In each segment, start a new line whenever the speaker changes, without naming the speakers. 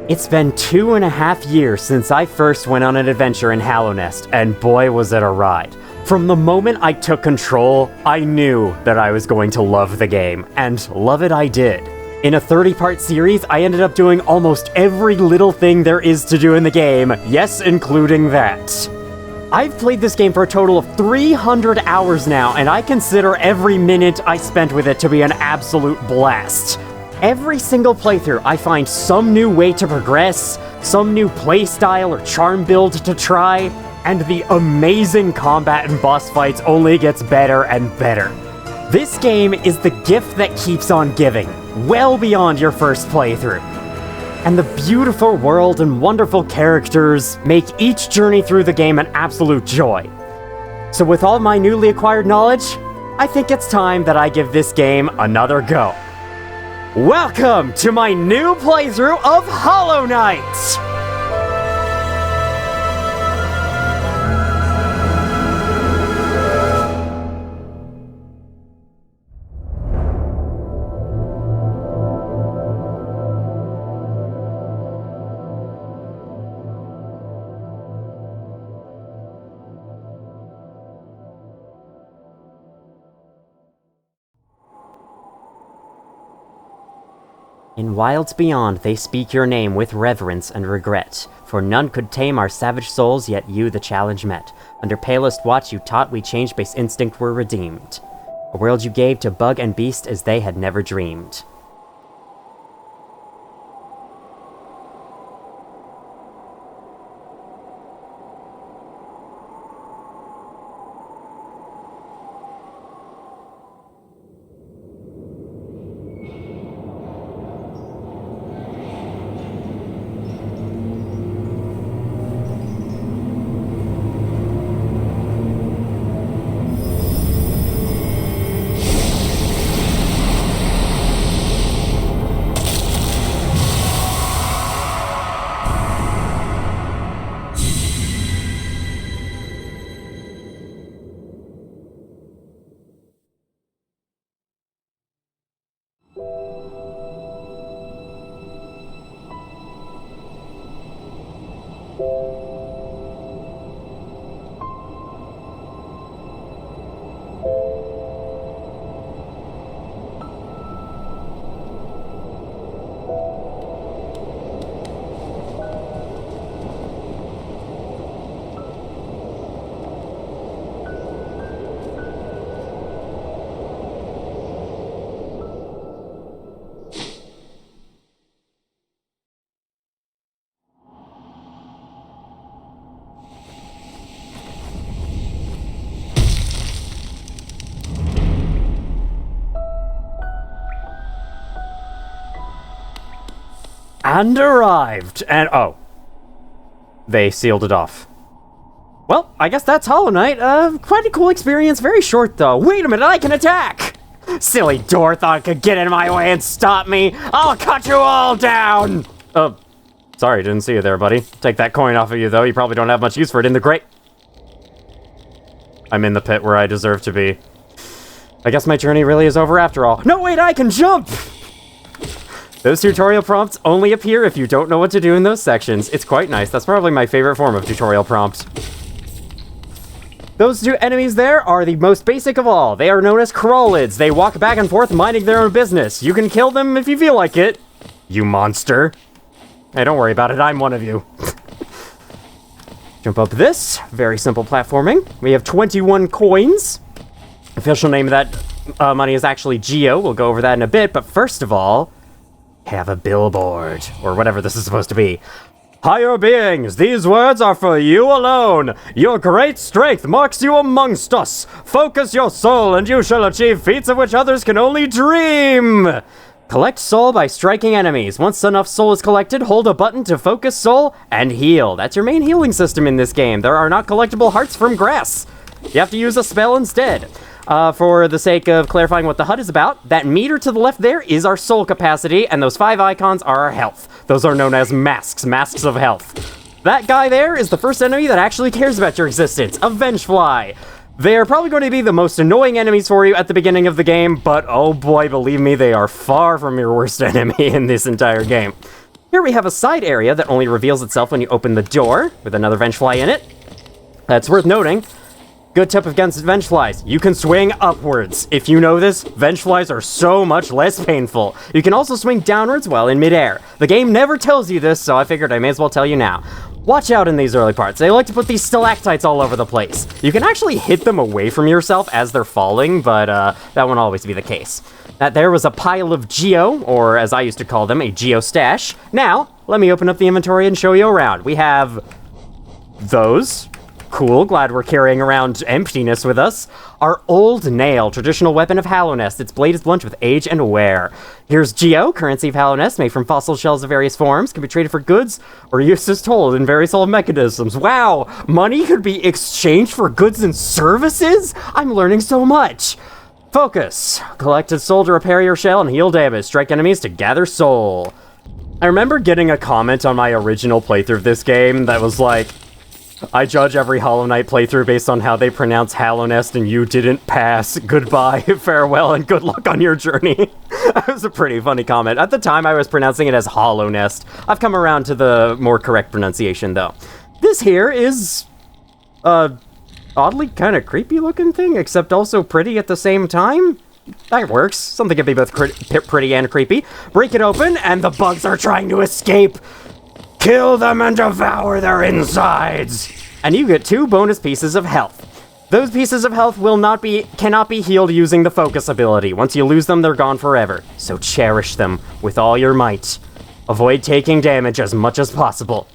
It's been 2.5 years since I first went on an adventure in Hallownest, and boy was it a ride. From the moment I took control, I knew that I was going to love the game, and love it I did. In a 30-part series, I ended up doing almost every little thing there is to do in the game, yes, including that. I've played this game for a total of 300 hours now, and I consider every minute I spent with it to be an absolute blast. Every single playthrough, I find some new way to progress, some new playstyle or charm build to try, and the amazing combat and boss fights only gets better and better. This game is the gift that keeps on giving, well beyond your first playthrough. And the beautiful world and wonderful characters make each journey through the game an absolute joy. So with all my newly acquired knowledge, I think it's time that I give this game another go. Welcome to my new playthrough of Hollow Knight! In wilds beyond, they speak your name with reverence and regret, for none could tame our savage souls, yet you the challenge met. Under palest watch you taught we change base instinct were redeemed. A world you gave to bug and beast as they had never dreamed. And arrived, and oh. They sealed it off. Well, I guess that's Hollow Knight. Quite a cool experience, very short though. Wait a minute, I can attack! Silly door thought it could get in my way and stop me. I'll cut you all down! Sorry, didn't see you there, buddy. Take that coin off of you though, you probably don't have much use for it in the grate. I'm in the pit where I deserve to be. I guess my journey really is over after all. No, wait, I can jump! Those tutorial prompts only appear if you don't know what to do in those sections. It's quite nice. That's probably my favorite form of tutorial prompt. Those two enemies there are the most basic of all. They are known as crawlids. They walk back and forth minding their own business. You can kill them if you feel like it. You monster. Hey, don't worry about it. I'm one of you. Jump up this. Very simple platforming. We have 21 coins. Official name of that money is actually Geo. We'll go over that in a bit. But first of all, have a billboard, or whatever this is supposed to be. Higher beings, these words are for you alone. Your great strength marks you amongst us. Focus your soul, and you shall achieve feats of which others can only dream. Collect soul by striking enemies. Once enough soul is collected, hold a button to focus soul and heal. That's your main healing system in this game. There are not collectible hearts from grass. You have to use a spell instead. For the sake of clarifying what the HUD is about, that meter to the left there is our soul capacity, and those 5 icons are our health. Those are known as masks of health. That guy there is the first enemy that actually cares about your existence, a Vengefly. They're probably going to be the most annoying enemies for you at the beginning of the game, but oh boy, believe me, they are far from your worst enemy in this entire game. Here we have a side area that only reveals itself when you open the door, with another vengefly in it. That's worth noting. Good tip against vengeflies. You can swing upwards. If you know this, vengeflies are so much less painful. You can also swing downwards while in midair. The game never tells you this, so I figured I may as well tell you now. Watch out in these early parts. They like to put these stalactites all over the place. You can actually hit them away from yourself as they're falling, but that won't always be the case. That there was a pile of geo, or as I used to call them, a geo stash. Now, let me open up the inventory and show you around. We have those. Cool, glad we're carrying around emptiness with us. Our old nail, traditional weapon of Hallownest. Its blade is blunt with age and wear. Here's Geo, currency of Hallownest, made from fossil shells of various forms, can be traded for goods or used as toll in various old mechanisms. Wow, money could be exchanged for goods and services? I'm learning so much. Focus. Collected soul to repair your shell and heal damage. Strike enemies to gather soul. I remember getting a comment on my original playthrough of this game that was like, I judge every Hollow Knight playthrough based on how they pronounce Hallownest, and you didn't pass. Goodbye, farewell, and good luck on your journey. That was a pretty funny comment. At the time, I was pronouncing it as Hallownest. I've come around to the more correct pronunciation, though. This here is oddly kind of creepy looking thing, except also pretty at the same time. That works. Something can be both pretty and creepy. Break it open, and the bugs are trying to escape. Kill them and devour their insides! And you get 2 bonus pieces of health. Those pieces of health cannot be healed using the focus ability. Once you lose them, they're gone forever. So cherish them with all your might. Avoid taking damage as much as possible.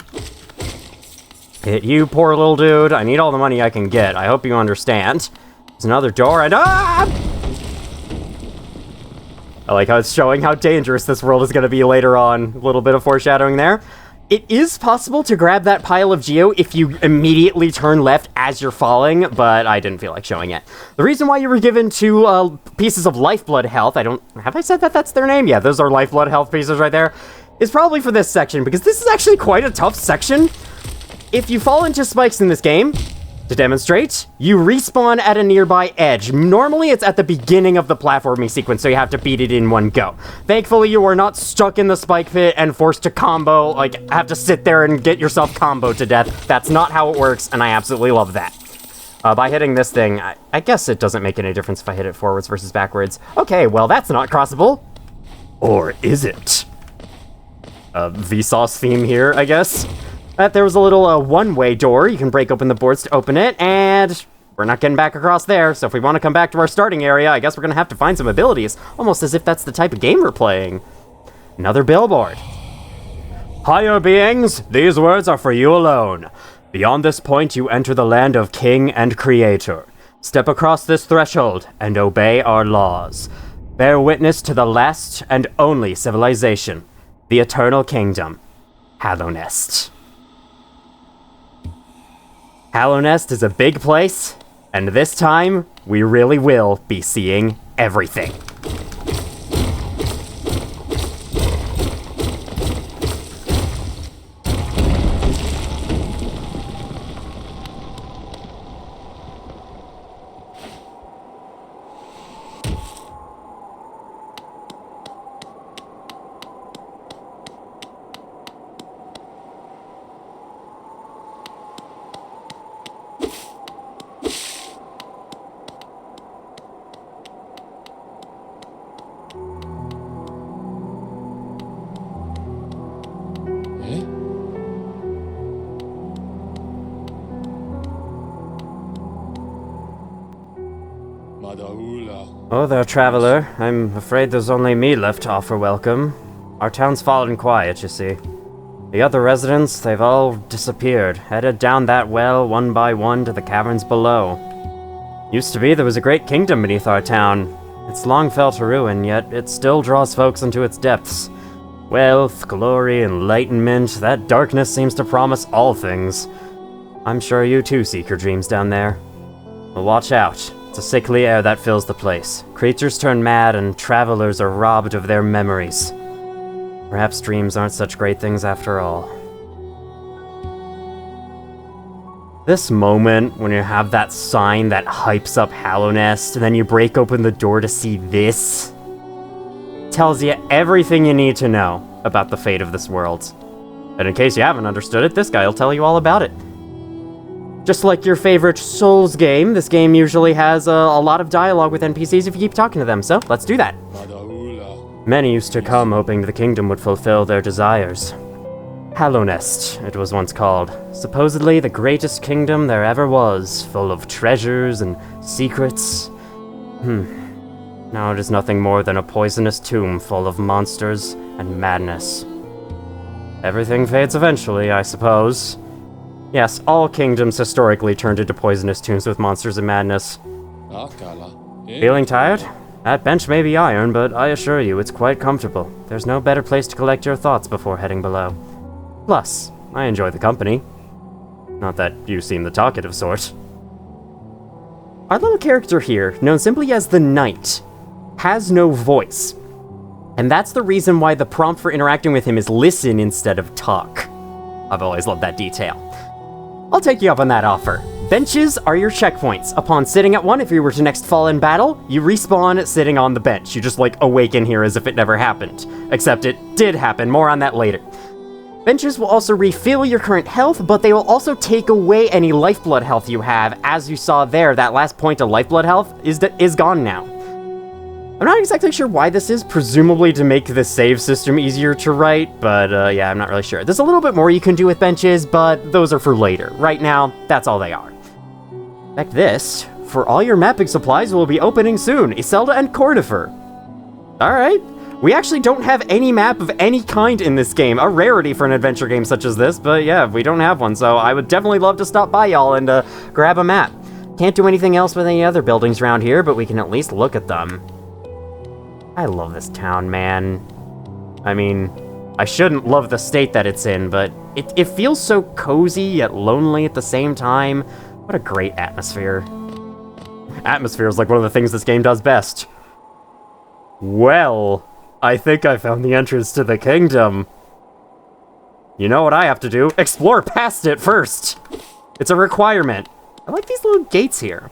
Hit you, poor little dude. I need all the money I can get. I hope you understand. There's another door and I like how it's showing how dangerous this world is going to be later on. A little bit of foreshadowing there. It is possible to grab that pile of geo if you immediately turn left as you're falling, but I didn't feel like showing it. The reason why you were given 2 pieces of lifeblood health, have I said that that's their name? Yeah, those are lifeblood health pieces right there, is probably for this section, because this is actually quite a tough section. If you fall into spikes in this game, to demonstrate, you respawn at a nearby edge. Normally, it's at the beginning of the platforming sequence, so you have to beat it in one go. Thankfully, you are not stuck in the spike pit and forced to combo, like, have to sit there and get yourself comboed to death. That's not how it works, and I absolutely love that. By hitting this thing, I guess it doesn't make any difference if I hit it forwards versus backwards. Okay, well, that's not crossable. Or is it? Vsauce theme here, I guess. There was a little one-way door. You can break open the boards to open it, and we're not getting back across there, so if we want to come back to our starting area, I guess we're going to have to find some abilities, almost as if that's the type of game we're playing. Another billboard. Higher beings, these words are for you alone. Beyond this point, you enter the land of King and Creator. Step across this threshold and obey our laws. Bear witness to the last and only civilization, the Eternal Kingdom, Hallownest. Hallownest is a big place, and this time, we really will be seeing everything. Oh there, traveler. I'm afraid there's only me left to offer welcome. Our town's fallen quiet, you see. The other residents, they've all disappeared, headed down that well one by one to the caverns below. Used to be there was a great kingdom beneath our town. It's long fell to ruin, yet it still draws folks into its depths. Wealth, glory, enlightenment, that darkness seems to promise all things. I'm sure you too seek your dreams down there. But watch out. It's a sickly air that fills the place. Creatures turn mad and travelers are robbed of their memories. Perhaps dreams aren't such great things after all. This moment, when you have that sign that hypes up Hallownest, and then you break open the door to see this, tells you everything you need to know. about the fate of this world. And in case you haven't understood it, this guy will tell you all about it. Just like your favorite Souls game, this game usually has a lot of dialogue with NPCs if you keep talking to them, so let's do that. Many used to come hoping the kingdom would fulfill their desires. Hallownest, it was once called. Supposedly the greatest kingdom there ever was, full of treasures and secrets. Now it is nothing more than a poisonous tomb full of monsters and madness. Everything fades eventually, I suppose. Yes, all kingdoms historically turned into poisonous tombs with monsters and madness. Feeling tired? That bench may be iron, but I assure you it's quite comfortable. There's no better place to collect your thoughts before heading below. Plus, I enjoy the company. Not that you seem the talkative sort. Our little character here, known simply as the Knight, has no voice. And that's the reason why the prompt for interacting with him is listen instead of talk. I've always loved that detail. I'll take you up on that offer. Benches are your checkpoints. Upon sitting at one, if you were to next fall in battle, you respawn sitting on the bench. You just, awaken here as if it never happened. Except it did happen. More on that later. Benches will also refill your current health, but they will also take away any lifeblood health you have. As you saw there, that last point of lifeblood health is gone now. I'm not exactly sure why this is, presumably to make the save system easier to write, but yeah, I'm not really sure. There's a little bit more you can do with benches, but those are for later. Right now, that's all they are. Like this, for all your mapping supplies will be opening soon, Iselda and Cordifer. Alright, we actually don't have any map of any kind in this game, a rarity for an adventure game such as this, but yeah, we don't have one, so I would definitely love to stop by y'all and grab a map. Can't do anything else with any other buildings around here, but we can at least look at them. I love this town, man. I mean, I shouldn't love the state that it's in, but it feels so cozy yet lonely at the same time. What a great atmosphere. Atmosphere is like one of the things this game does best. Well, I think I found the entrance to the kingdom. You know what I have to do? Explore past it first. It's a requirement. I like these little gates here.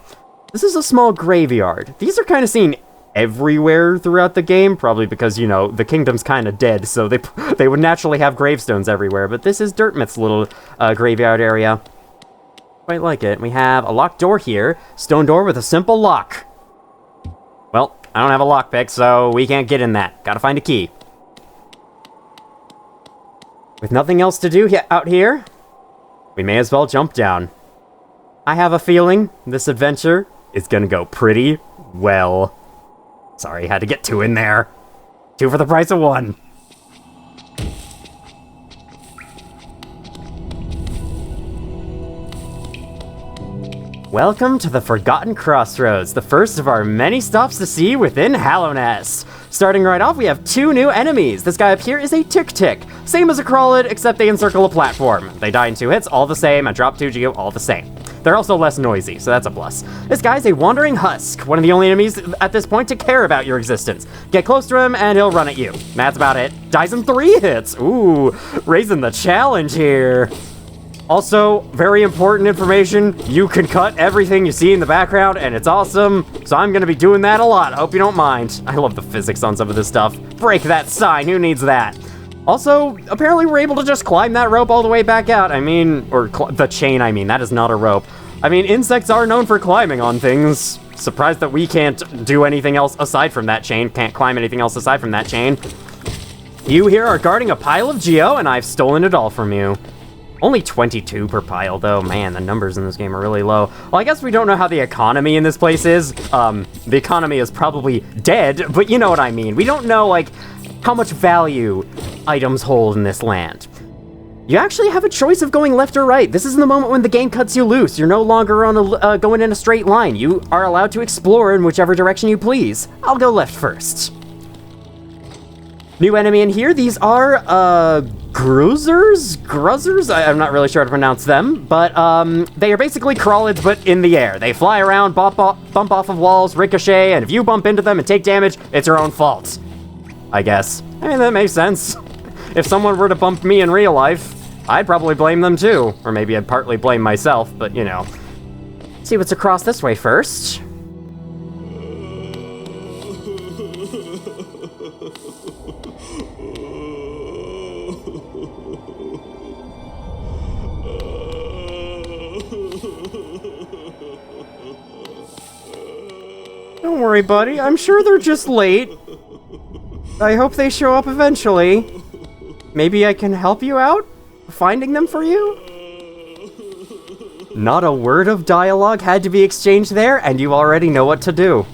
This is a small graveyard. These are kind of seen everywhere throughout the game, probably because, you know, the kingdom's kind of dead, so they would naturally have gravestones everywhere, but this is Dirtmouth's little graveyard area. Quite like it. We have a locked door here, stone door with a simple lock. Well, I don't have a lockpick, so we can't get in that. Gotta find a key. With nothing else to do out here, we may as well jump down. I have a feeling this adventure is gonna go pretty well. Sorry, had to get 2 in there. 2 for the price of 1. Welcome to the Forgotten Crossroads, the first of our many stops to see within Hallownest. Starting right off, we have 2 new enemies. This guy up here is a Tick-Tick. Same as a Crawlid, except they encircle a platform. They die in 2 hits, all the same, and drop 2 Geo, all the same. They're also less noisy, so that's a plus. This guy's a Wandering Husk, one of the only enemies at this point to care about your existence. Get close to him, and he'll run at you. That's about it. Dies in 3 hits. Ooh, raising the challenge here. Also, very important information, you can cut everything you see in the background, and it's awesome, so I'm gonna be doing that a lot. I hope you don't mind. I love the physics on some of this stuff. Break that sign, who needs that? Also, apparently we're able to just climb that rope all the way back out. I mean, or the chain, I mean, that is not a rope. I mean, insects are known for climbing on things. Surprised that we can't do anything else aside from that chain, can't climb anything else aside from that chain. You here are guarding a pile of Geo, and I've stolen it all from you. Only 22 per pile, though. Man, the numbers in this game are really low. Well, I guess we don't know how the economy in this place is. The economy is probably dead, but you know what I mean. We don't know, like, how much value items hold in this land. You actually have a choice of going left or right. This is the moment when the game cuts you loose. You're no longer on going in a straight line. You are allowed to explore in whichever direction you please. I'll go left first. New enemy in here. These are, Gruzzers? I'm not really sure how to pronounce them, but they are basically Crawlids, but in the air. They fly around, bump off of walls, ricochet, and if you bump into them and take damage, it's your own fault. I guess. I mean, that makes sense. If someone were to bump me in real life, I'd probably blame them too. Or maybe I'd partly blame myself, but you know. See what's across this way first. Don't worry, buddy. I'm sure they're just late. I hope they show up eventually. Maybe I can help you out? Finding them for you? Not a word of dialogue had to be exchanged there, and you already know what to do.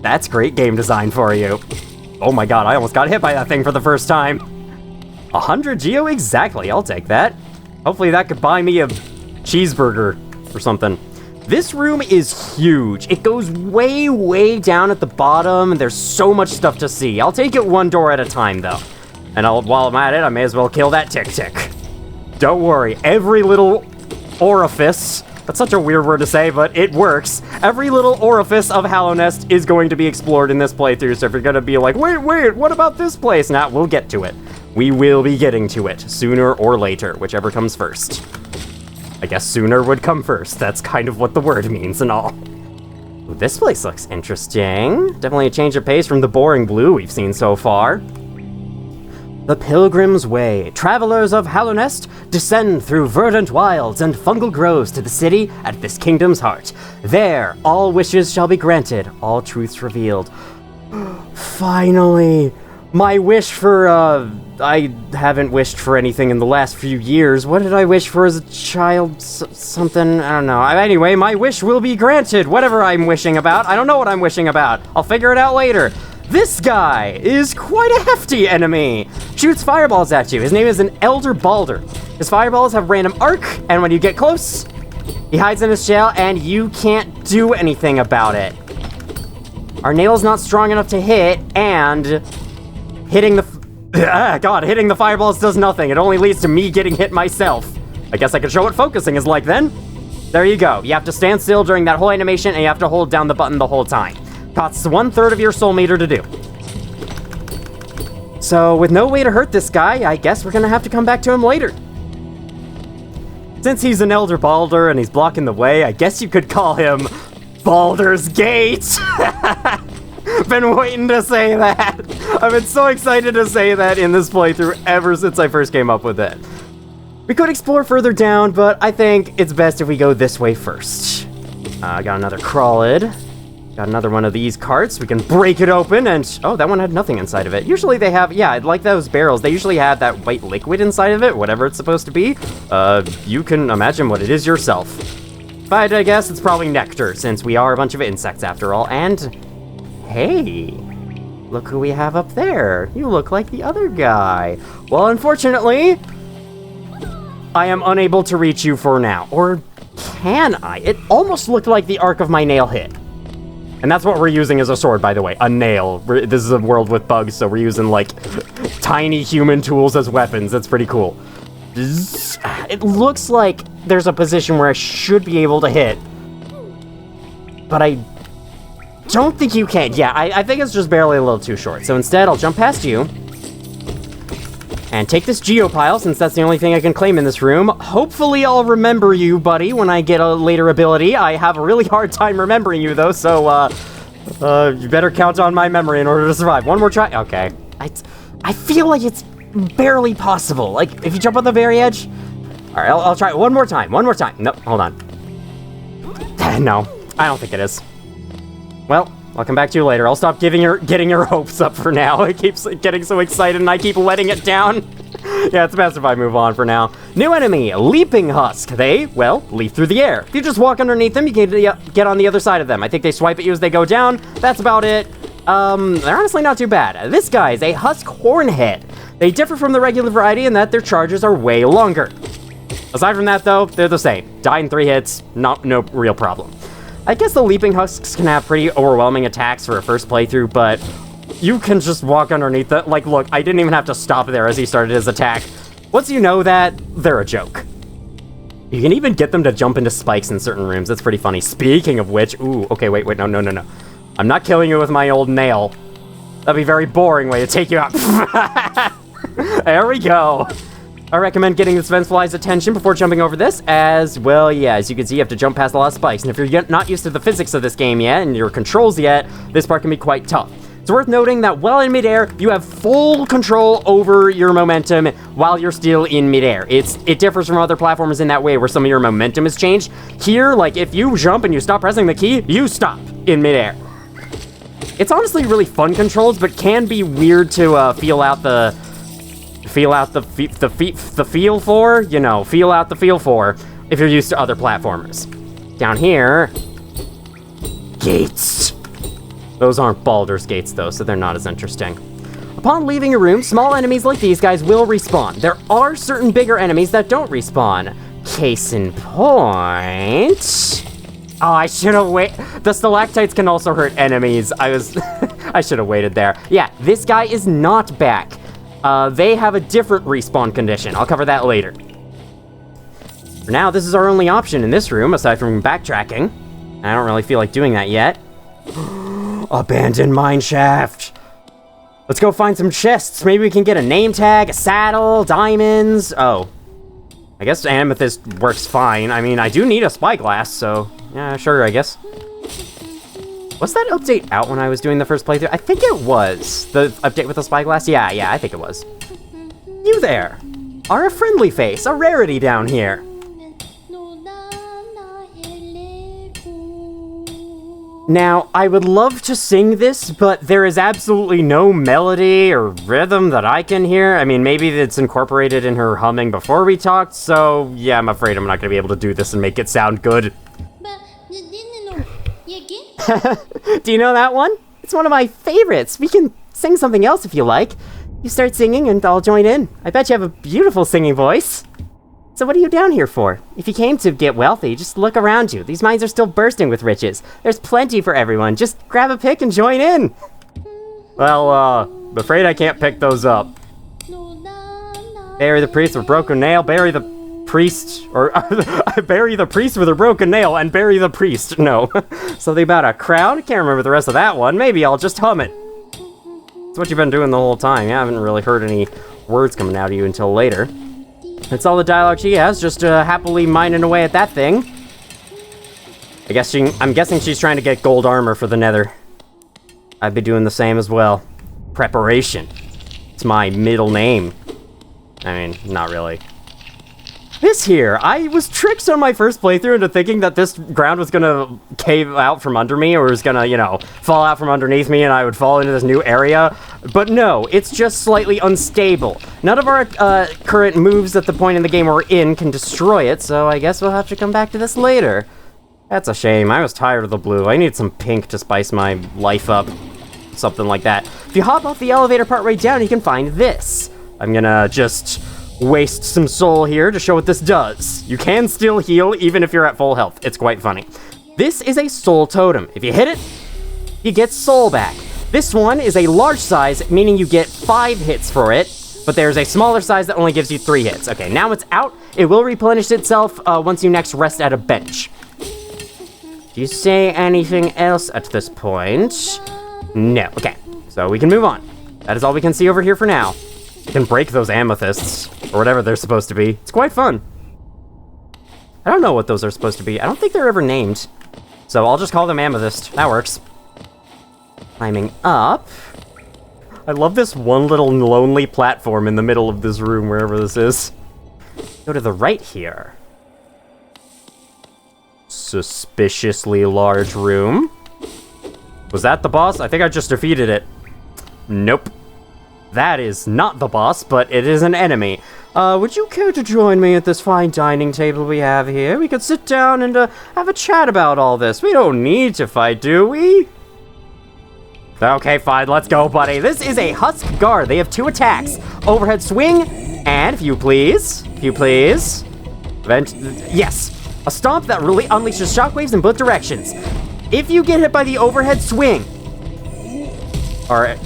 That's great game design for you. Oh my god, I almost got hit by that thing for the first time. 100 geo? Exactly, I'll take that. Hopefully that could buy me a cheeseburger or something. This room is huge. It goes way, way down at the bottom, and there's so much stuff to see. I'll take it one door at a time, though. And while I'm at it, I may as well kill that tick-tick. Don't worry, every little orifice, that's such a weird word to say, but it works. Every little orifice of Hallownest is going to be explored in this playthrough, so if you're gonna be like, wait, what about this place? Nah, we'll get to it. We will be getting to it, sooner or later, whichever comes first. I guess sooner would come first, that's kind of what the word means and all. Ooh, this place looks interesting. Definitely a change of pace from the boring blue we've seen so far. The Pilgrim's Way. Travelers of Hallownest descend through verdant wilds and fungal groves to the city at this kingdom's heart. There, all wishes shall be granted, all truths revealed. Finally! My wish for, I haven't wished for anything in the last few years. What did I wish for as a child? Something? I don't know. Anyway, my wish will be granted. Whatever I'm wishing about. I don't know what I'm wishing about. I'll figure it out later. This guy is quite a hefty enemy. Shoots fireballs at you. His name is an Elder Balder. His fireballs have random arc, and when you get close, he hides in his shell, and you can't do anything about it. Our nail's not strong enough to hit, and hitting the fireballs does nothing. It only leads to me getting hit myself. I guess I could show what focusing is like then. There you go. You have to stand still during that whole animation, and you have to hold down the button the whole time. Costs 1/3 of your soul meter to do. So, with no way to hurt this guy, I guess we're gonna have to come back to him later. Since he's an Elder Balder and he's blocking the way, I guess you could call him Baldur's Gate. Been waiting to say that. I've been so excited to say that in this playthrough ever since I first came up with it. We could explore further down, but I think it's best if we go this way first. I got another crawlid. Got another one of these carts. We can break it open and... oh, that one had nothing inside of it. Usually they have... yeah, like those barrels. They usually have that white liquid inside of it, whatever it's supposed to be. You can imagine what it is yourself. But I guess it's probably nectar, since we are a bunch of insects after all. And... hey, look who we have up there. You look like the other guy. Well, unfortunately, I am unable to reach you for now. Or can I? It almost looked like the arc of my nail hit. And that's what we're using as a sword, by the way. A nail. This is a world with bugs, so we're using, like, tiny human tools as weapons. That's pretty cool. It looks like there's a position where I should be able to hit. But I don't think you can. Yeah, I think it's just barely a little too short. So instead, I'll jump past you. And take this geopile, since that's the only thing I can claim in this room. Hopefully I'll remember you, buddy, when I get a later ability. I have a really hard time remembering you, though, so, you better count on my memory in order to survive. One more try. Okay. I feel like it's barely possible. Like, if you jump on the very edge. Alright, I'll try it one more time. One more time. No, hold on. No, I don't think it is. Well, I'll come back to you later. I'll stop getting your hopes up for now. It keeps getting so excited and I keep letting it down. Yeah, it's best if I move on for now. New enemy, Leaping Husk. They, well, leap through the air. If you just walk underneath them, you can get on the other side of them. I think they swipe at you as they go down. That's about it. They're honestly not too bad. This guy is a Husk Hornhead. They differ from the regular variety in that their charges are way longer. Aside from that, though, they're the same. Die in 3 hits, no real problem. I guess the Leaping Husks can have pretty overwhelming attacks for a first playthrough, but you can just walk underneath it. Like, look, I didn't even have to stop there as he started his attack. Once you know that, they're a joke. You can even get them to jump into spikes in certain rooms. That's pretty funny. Speaking of which, ooh, okay, wait, no. I'm not killing you with my old nail. That'd be a very boring way to take you out. There we go. I recommend getting this fence fly's attention before jumping over this, as, well, yeah, as you can see, you have to jump past a lot of spikes, and if you're not used to the physics of this game yet, and your controls yet, this part can be quite tough. It's worth noting that while in midair, you have full control over your momentum while you're still in midair. It differs from other platformers in that way where some of your momentum is changed. Here, like, if you jump and you stop pressing the key, you stop in midair. It's honestly really fun controls, but can be weird to feel out the feel for if you're used to other platformers. Down here, gates. Those aren't Baldur's gates though, so they're not as interesting. Upon leaving a room, small enemies like these guys will respawn. There are certain bigger enemies that don't respawn. Case in point. Oh, I should have waited. The stalactites can also hurt enemies. I should have waited there. Yeah, this guy is not back. They have a different respawn condition. I'll cover that later. For now, this is our only option in this room, aside from backtracking. I don't really feel like doing that yet. Abandoned mineshaft. Let's go find some chests. Maybe we can get a name tag, a saddle, diamonds. Oh. I guess amethyst works fine. I mean, I do need a spyglass, so... yeah, sure, I guess. Was that update out when I was doing the first playthrough? I think it was. The update with the spyglass? Yeah, I think it was. You there are a friendly face, a rarity down here. Now, I would love to sing this, but there is absolutely no melody or rhythm that I can hear. I mean, maybe it's incorporated in her humming before we talked, so yeah, I'm afraid I'm not going to be able to do this and make it sound good. Do you know that one? It's one of my favorites. We can sing something else if you like. You start singing and I'll join in. I bet you have a beautiful singing voice. So what are you down here for? If you came to get wealthy, just look around you. These mines are still bursting with riches. There's plenty for everyone. Just grab a pick and join in. Well, I'm afraid I can't pick those up. Bury the priest with a broken nail, bury the priest, or bury the priest with a broken nail and bury the priest. No. Something about a crowd? I can't remember the rest of that one. Maybe I'll just hum it. It's what you've been doing the whole time. You haven't really heard any words coming out of you until later. That's all the dialogue she has, just happily mining away at that thing. I'm guessing she's trying to get gold armor for the nether. I'd be doing the same as well. Preparation. It's my middle name. I mean, not really. This here, I was tricked on my first playthrough into thinking that this ground was gonna cave out from under me, or was gonna, you know, fall out from underneath me and I would fall into this new area. But no, it's just slightly unstable. None of our current moves at the point in the game we're in can destroy it, so I guess we'll have to come back to this later. That's a shame. I was tired of the blue. I need some pink to spice my life up. Something like that. If you hop off the elevator partway down, you can find this. I'm gonna just waste some soul here to show what this does. You can still heal even if you're at full health. It's quite funny. This is a soul totem. If you hit it, you get soul back. This one is a large size, meaning you get 5 hits for it, but there's a smaller size that only gives you 3 hits. Okay, now it's out. It will replenish itself once you next rest at a bench. Do you say anything else at this point? No. Okay, so we can move on. That is all we can see over here for now. You can break those amethysts, or whatever they're supposed to be. It's quite fun. I don't know what those are supposed to be. I don't think they're ever named. So I'll just call them amethyst. That works. Climbing up. I love this one little lonely platform in the middle of this room, wherever this is. Go to the right here. Suspiciously large room. Was that the boss? I think I just defeated it. Nope. That is not the boss, but it is an enemy. Would you care to join me at this fine dining table we have here? We could sit down and have a chat about all this. We don't need to fight, do we? Okay, fine, let's go, buddy. This is a Husk Guard. They have 2 attacks. Overhead swing, and if you please, yes, a stomp that really unleashes shockwaves in both directions. If you get hit by the overhead swing, alright,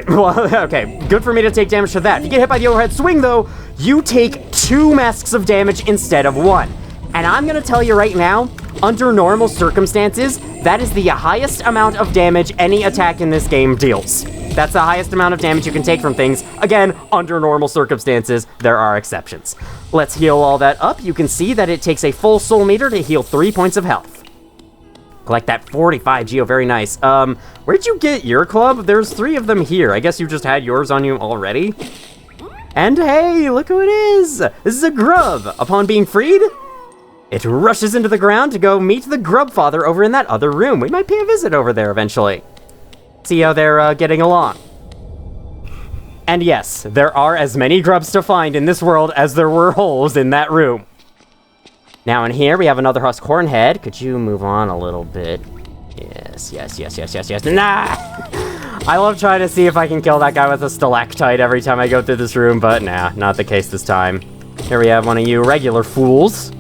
well, okay, good for me to take damage to that. If you get hit by the overhead swing, though, you take 2 masks of damage instead of 1. And I'm gonna tell you right now, under normal circumstances, that is the highest amount of damage any attack in this game deals. That's the highest amount of damage you can take from things. Again, under normal circumstances, there are exceptions. Let's heal all that up. You can see that it takes a full soul meter to heal 3 points of health. Collect that 45 geo, very nice. Where'd you get your club? There's 3 of them here. I guess you just had yours on you already. And hey, look who it is! This is a grub. Upon being freed, it rushes into the ground to go meet the grub father over in that other room. We might pay a visit over there eventually. See how they're getting along. And yes, there are as many grubs to find in this world as there were holes in that room. Now in here, we have another husk hornhead. Could you move on a little bit? Yes. Nah! I love trying to see if I can kill that guy with a stalactite every time I go through this room, but nah, not the case this time. Here we have one of you regular fools.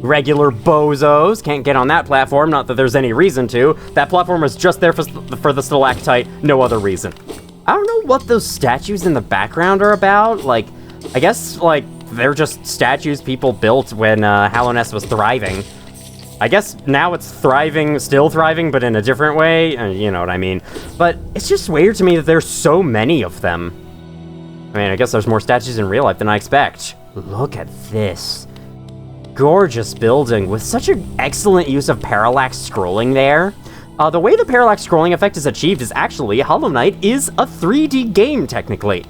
Regular bozos. Can't get on that platform, not that there's any reason to. That platform was just there for the stalactite, no other reason. I don't know what those statues in the background are about. Like, I guess, like, they're just statues people built when Hallownest was thriving. I guess now it's thriving, still thriving, but in a different way. You know what I mean. But it's just weird to me that there's so many of them. I mean, I guess there's more statues in real life than I expect. Look at this. Gorgeous building with such an excellent use of parallax scrolling there. The way the parallax scrolling effect is achieved is actually Hollow Knight is a 3D game, technically.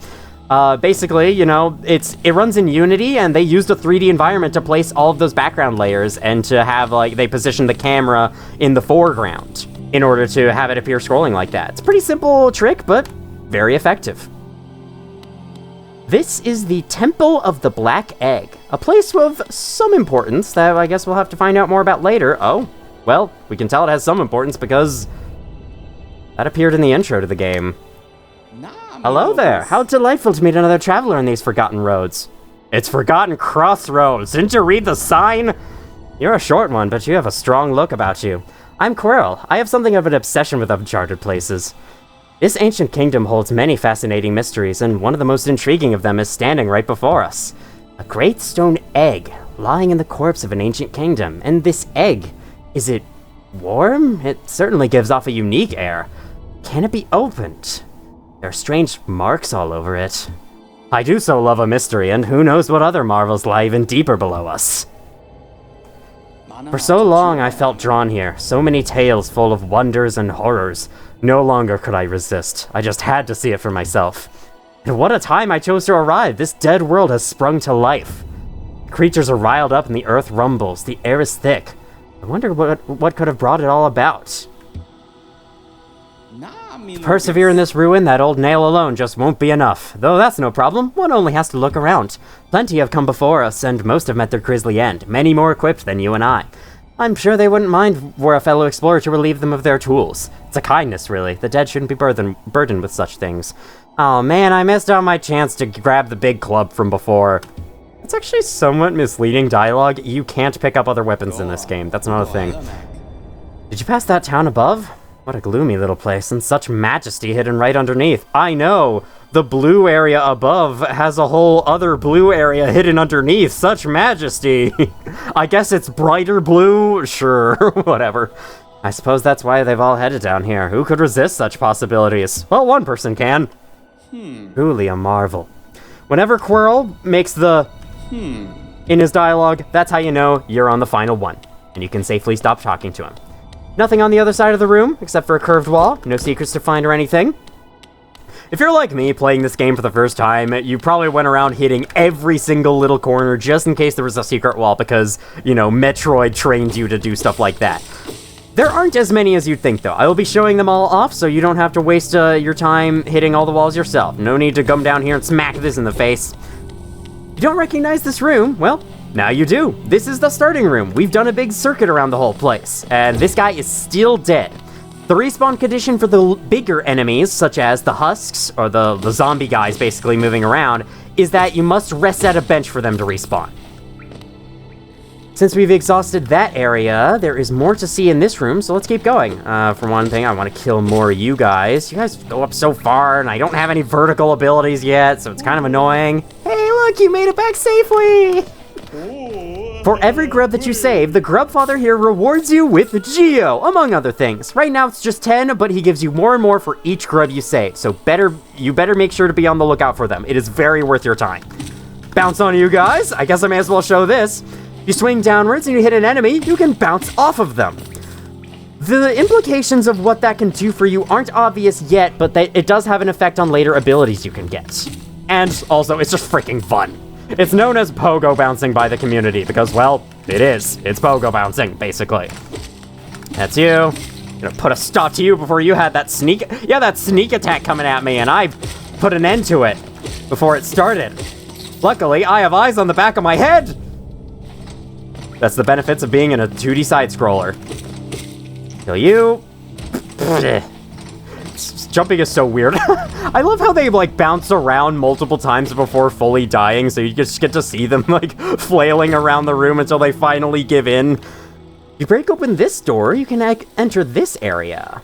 Basically, you know, it runs in Unity, and they used a 3D environment to place all of those background layers and to have, like, they positioned the camera in the foreground in order to have it appear scrolling like that. It's a pretty simple trick, but very effective. This is the Temple of the Black Egg, a place of some importance that I guess we'll have to find out more about later. Oh, well, we can tell it has some importance because that appeared in the intro to the game. Hello there! How delightful to meet another traveler on these forgotten roads. It's Forgotten Crossroads! Didn't you read the sign? You're a short one, but you have a strong look about you. I'm Quirrell. I have something of an obsession with uncharted places. This ancient kingdom holds many fascinating mysteries, and one of the most intriguing of them is standing right before us. A great stone egg, lying in the corpse of an ancient kingdom. And this egg, is it warm? It certainly gives off a unique air. Can it be opened? There are strange marks all over it. I do so love a mystery, and who knows what other marvels lie even deeper below us. For so long I felt drawn here, so many tales full of wonders and horrors. No longer could I resist. I just had to see it for myself. And what a time I chose to arrive! This dead world has sprung to life. Creatures are riled up and the earth rumbles. The air is thick. I wonder what could have brought it all about. To persevere in this ruin, that old nail alone just won't be enough. Though that's no problem, one only has to look around. Plenty have come before us, and most have met their grisly end, many more equipped than you and I. I'm sure they wouldn't mind for a fellow explorer to relieve them of their tools. It's a kindness, really. The dead shouldn't be burdened with such things. Oh man, I missed out my chance to grab the big club from before. It's actually somewhat misleading dialogue. You can't pick up other weapons in this game. That's not a thing. Did you pass that town above? What a gloomy little place, and such majesty hidden right underneath. I know! The blue area above has a whole other blue area hidden underneath. Such majesty! I guess it's brighter blue? Sure, whatever. I suppose that's why they've all headed down here. Who could resist such possibilities? Well, one person can. Truly a marvel. Whenever Quirrell makes the in his dialogue, that's how you know you're on the final one, and you can safely stop talking to him. Nothing on the other side of the room, except for a curved wall. No secrets to find or anything. If you're like me, playing this game for the first time, you probably went around hitting every single little corner just in case there was a secret wall because, you know, Metroid trained you to do stuff like that. There aren't as many as you'd think, though. I will be showing them all off, so you don't have to waste your time hitting all the walls yourself. No need to come down here and smack this in the face. You don't recognize this room? Well, now you do. This is the starting room. We've done a big circuit around the whole place, and this guy is still dead. The respawn condition for the bigger enemies, such as the husks, or the zombie guys basically moving around, is that you must rest at a bench for them to respawn. Since we've exhausted that area, there is more to see in this room, so let's keep going. For one thing, I want to kill more of you guys. You guys go up so far, and I don't have any vertical abilities yet, so it's kind of annoying. Hey, look, you made it back safely! For every grub that you save, the grub father here rewards you with Geo, among other things. Right now it's just 10, but he gives you more and more for each grub you save, so you better make sure to be on the lookout for them. It is very worth your time. Bounce on you guys. I guess I may as well show this. You swing downwards and you hit an enemy, you can bounce off of them. The implications of what that can do for you aren't obvious yet, but it does have an effect on later abilities you can get. And also, it's just freaking fun. It's known as pogo bouncing by the community because, well, it is. It's pogo bouncing, basically. That's you. Gonna put a stop to you before you had that sneak attack coming at me, and I put an end to it before it started. Luckily, I have eyes on the back of my head. That's the benefits of being in a 2D side-scroller. Kill you. Jumping is so weird. I love how they, like, bounce around multiple times before fully dying, so you just get to see them, like, flailing around the room until they finally give in. If you break open this door, you can enter this area.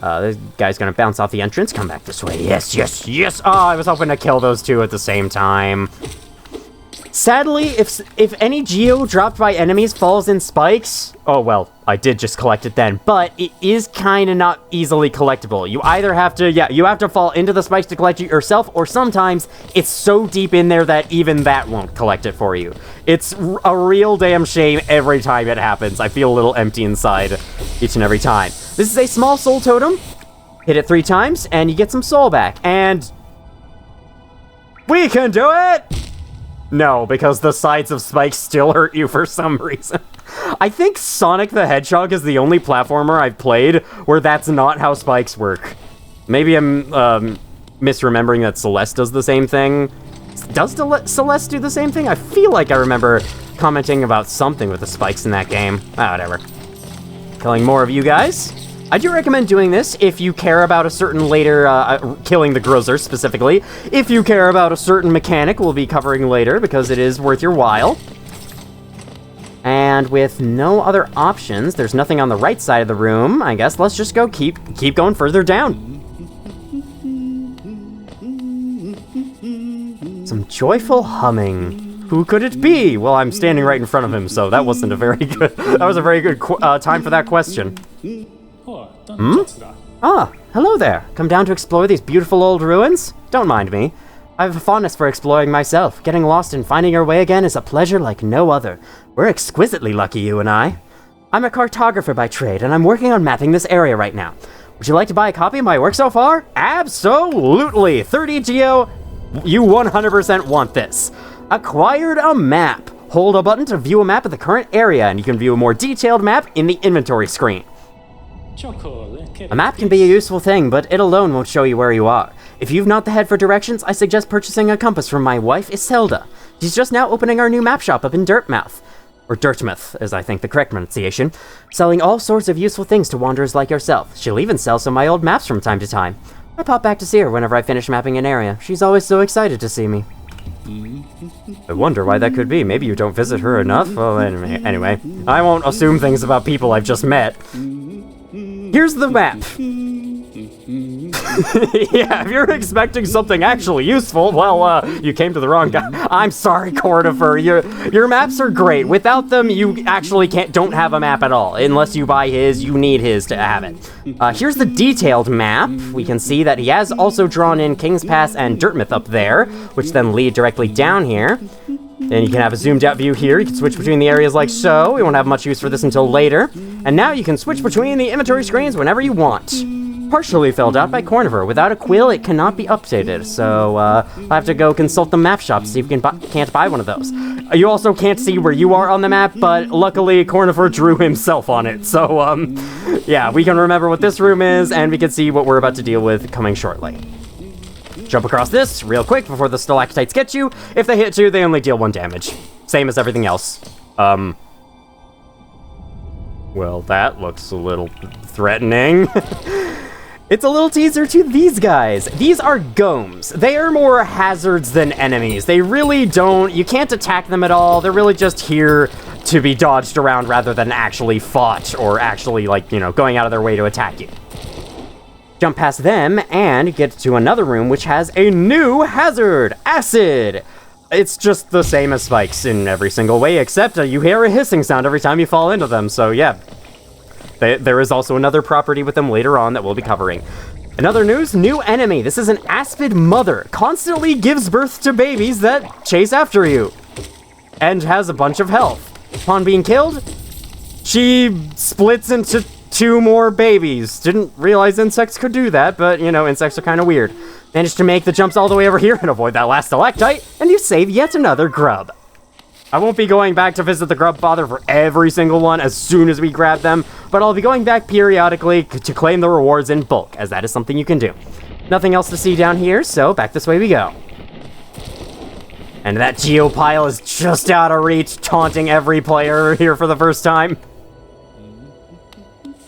This guy's gonna bounce off the entrance, come back this way. Yes, yes, yes! Oh, I was hoping to kill those two at the same time. Sadly, if any geo dropped by enemies falls in spikes... Oh, well, I did just collect it then, but it is kind of not easily collectible. You either have to, you have to fall into the spikes to collect it yourself, or sometimes it's so deep in there that even that won't collect it for you. It's a real damn shame every time it happens. I feel a little empty inside each and every time. This is a small soul totem. Hit it 3 times, and you get some soul back, and... we can do it! No, because the sides of spikes still hurt you for some reason. I think Sonic the Hedgehog is the only platformer I've played where that's not how spikes work. Maybe I'm misremembering that Celeste does the same thing. Does Celeste do the same thing? I feel like I remember commenting about something with the spikes in that game. Ah, whatever. Killing more of you guys. I do recommend doing this if you care about a certain later, killing the Grozzer specifically. If you care about a certain mechanic we'll be covering later, because it is worth your while. And with no other options, there's nothing on the right side of the room, I guess let's just go keep going further down. Some joyful humming. Who could it be? Well, I'm standing right in front of him, so that wasn't a very good, that was a very good time for that question. Hmm? Ah, hello there. Come down to explore these beautiful old ruins? Don't mind me. I have a fondness for exploring myself. Getting lost and finding our way again is a pleasure like no other. We're exquisitely lucky, you and I. I'm a cartographer by trade, and I'm working on mapping this area right now. Would you like to buy a copy of my work so far? Absolutely! 30 Geo, you 100% want this. Acquired a map. Hold a button to view a map of the current area, and you can view a more detailed map in the inventory screen. A map can be a useful thing, but it alone won't show you where you are. If you've not the head for directions, I suggest purchasing a compass from my wife, Iselda. She's just now opening our new map shop up in Dirtmouth. Or Dirtmouth, is I think the correct pronunciation. Selling all sorts of useful things to wanderers like yourself. She'll even sell some of my old maps from time to time. I pop back to see her whenever I finish mapping an area. She's always so excited to see me. I wonder why that could be. Maybe you don't visit her enough? Well, anyway. I won't assume things about people I've just met. Here's the map. Yeah, if you're expecting something actually useful, well, you came to the wrong guy. I'm sorry, Cordifer. Your maps are great. Without them, you actually don't have a map at all. Unless you buy his, you need his to have it. Here's the detailed map. We can see that he has also drawn in King's Pass and Dirtmouth up there, which then lead directly down here. Then you can have a zoomed out view here. You can switch between the areas like so. We won't have much use for this until later. And now you can switch between the inventory screens whenever you want. Partially filled out by Corniver. Without a quill, it cannot be updated. So, I'll have to go consult the map shop to see if you can't buy one of those. You also can't see where you are on the map, but luckily Corniver drew himself on it. So, yeah, we can remember what this room is, and we can see what we're about to deal with coming shortly. Jump across this real quick before the stalactites get you. If they hit you, they only deal 1 damage. Same as everything else. Well, that looks a little threatening. It's a little teaser to these guys. These are gomes. They are more hazards than enemies. They really don't, you can't attack them at all. They're really just here to be dodged around rather than actually fought or actually, like, you know, going out of their way to attack you. Jump past them and get to another room which has a new hazard, acid. It's just the same as spikes in every single way, except you hear a hissing sound every time you fall into them, so yeah. There is also another property with them later on that we'll be covering. Another news, new enemy. This is an aspid mother. Constantly gives birth to babies that chase after you. And has a bunch of health. Upon being killed, she splits into 2 more babies. Didn't realize insects could do that, but, you know, insects are kind of weird. Managed to make the jumps all the way over here and avoid that last stalactite, and you save yet another grub. I won't be going back to visit the grub father for every single one as soon as we grab them, but I'll be going back periodically to claim the rewards in bulk, as that is something you can do. Nothing else to see down here, so back this way we go. And that geopile is just out of reach, taunting every player here for the first time.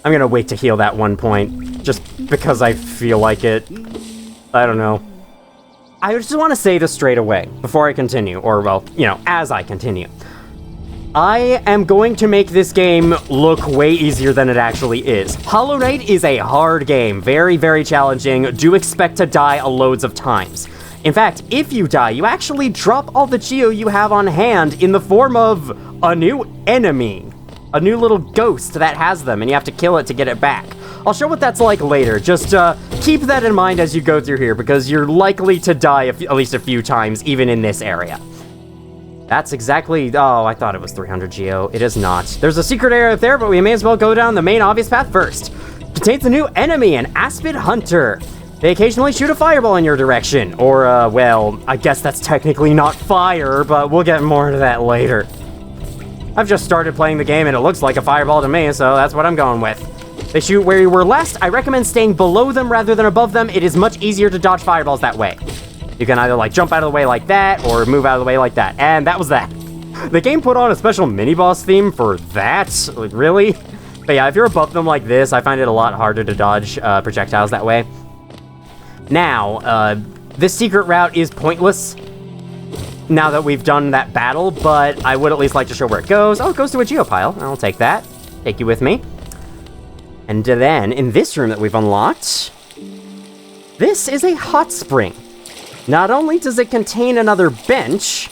I'm gonna wait to heal that 1 point, just because I feel like it. I don't know. I just want to say this straight away, before I continue, or, well, you know, as I continue. I am going to make this game look way easier than it actually is. Hollow Knight is a hard game, very, very challenging. Do expect to die loads of times. In fact, if you die, you actually drop all the Geo you have on hand in the form of a new enemy. A new little ghost that has them, and you have to kill it to get it back. I'll show what that's like later. Just keep that in mind as you go through here, because you're likely to die at least a few times, even in this area. That's exactly... Oh, I thought it was 300 Geo. It is not. There's a secret area up there, but we may as well go down the main obvious path first. Contains a new enemy, an Aspid Hunter. They occasionally shoot a fireball in your direction. Or, well, I guess that's technically not fire, but we'll get more into that later. I've just started playing the game and it looks like a fireball to me, so that's what I'm going with. They shoot where you were last. I recommend staying below them rather than above them. It is much easier to dodge fireballs that way. You can either, like, jump out of the way like that or move out of the way like that. And that was that. The game put on a special mini-boss theme for that? Like, really? But yeah, if you're above them like this, I find it a lot harder to dodge projectiles that way. Now, this secret route is pointless now that we've done that battle, but I would at least like to show where it goes. Oh, it goes to a geopile. I'll take that. Take you with me. And then, in this room that we've unlocked, this is a hot spring. Not only does it contain another bench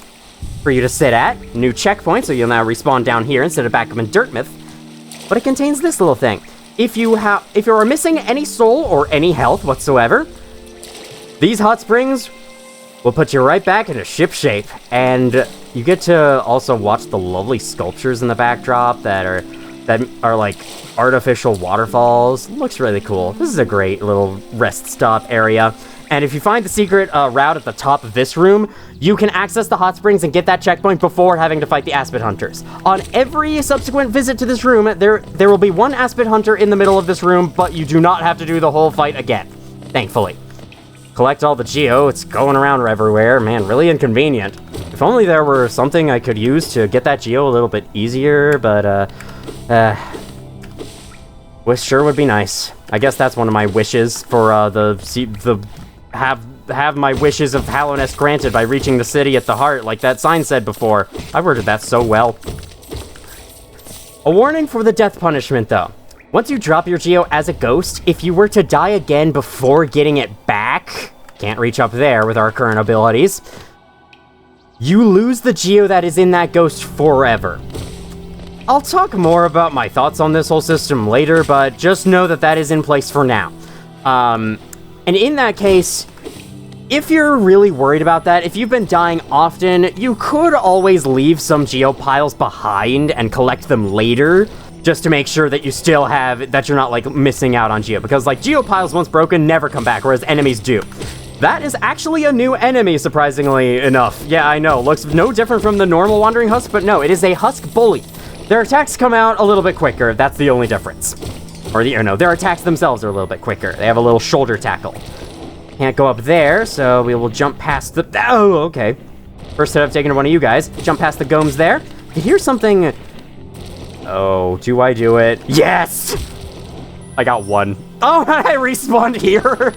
for you to sit at, new checkpoint, so you'll now respawn down here instead of back up in Dirtmouth, but it contains this little thing. If you are missing any soul or any health whatsoever, these hot springs will put you right back into ship shape, and you get to also watch the lovely sculptures in the backdrop that are like artificial waterfalls. Looks really cool. This is a great little rest stop area. And if you find the secret route at the top of this room, you can access the hot springs and get that checkpoint before having to fight the Aspid Hunters. On every subsequent visit to this room, there will be one Aspid Hunter in the middle of this room, but you do not have to do the whole fight again, thankfully. Collect all the Geo, it's going around everywhere. Man, really inconvenient. If only there were something I could use to get that Geo a little bit easier, but, wish sure would be nice. I guess that's one of my wishes for, have my wishes of Hallownest granted by reaching the city at the heart, like that sign said before. I worded that so well. A warning for the death punishment, though. Once you drop your Geo as a ghost, if you were to die again before getting it back, can't reach up there with our current abilities, you lose the Geo that is in that ghost forever. I'll talk more about my thoughts on this whole system later, but just know that that is in place for now. And in that case, if you're really worried about that, if you've been dying often, you could always leave some Geo piles behind and collect them later, just to make sure that you still have, that you're not, like, missing out on Geo. Because, like, Geo piles once broken never come back, whereas enemies do. That is actually a new enemy, surprisingly enough. Yeah, I know, looks no different from the normal Wandering Husk, but no, it is a Husk Bully. Their attacks come out a little bit quicker, that's the only difference. Or no, their attacks themselves are a little bit quicker. They have a little shoulder tackle. Can't go up there, so we will jump past the... Oh, okay. First hit I've taken to one of you guys. Jump past the gomes there. You hear something... Oh, do I do it? Yes! I got one. Oh, I respawned here!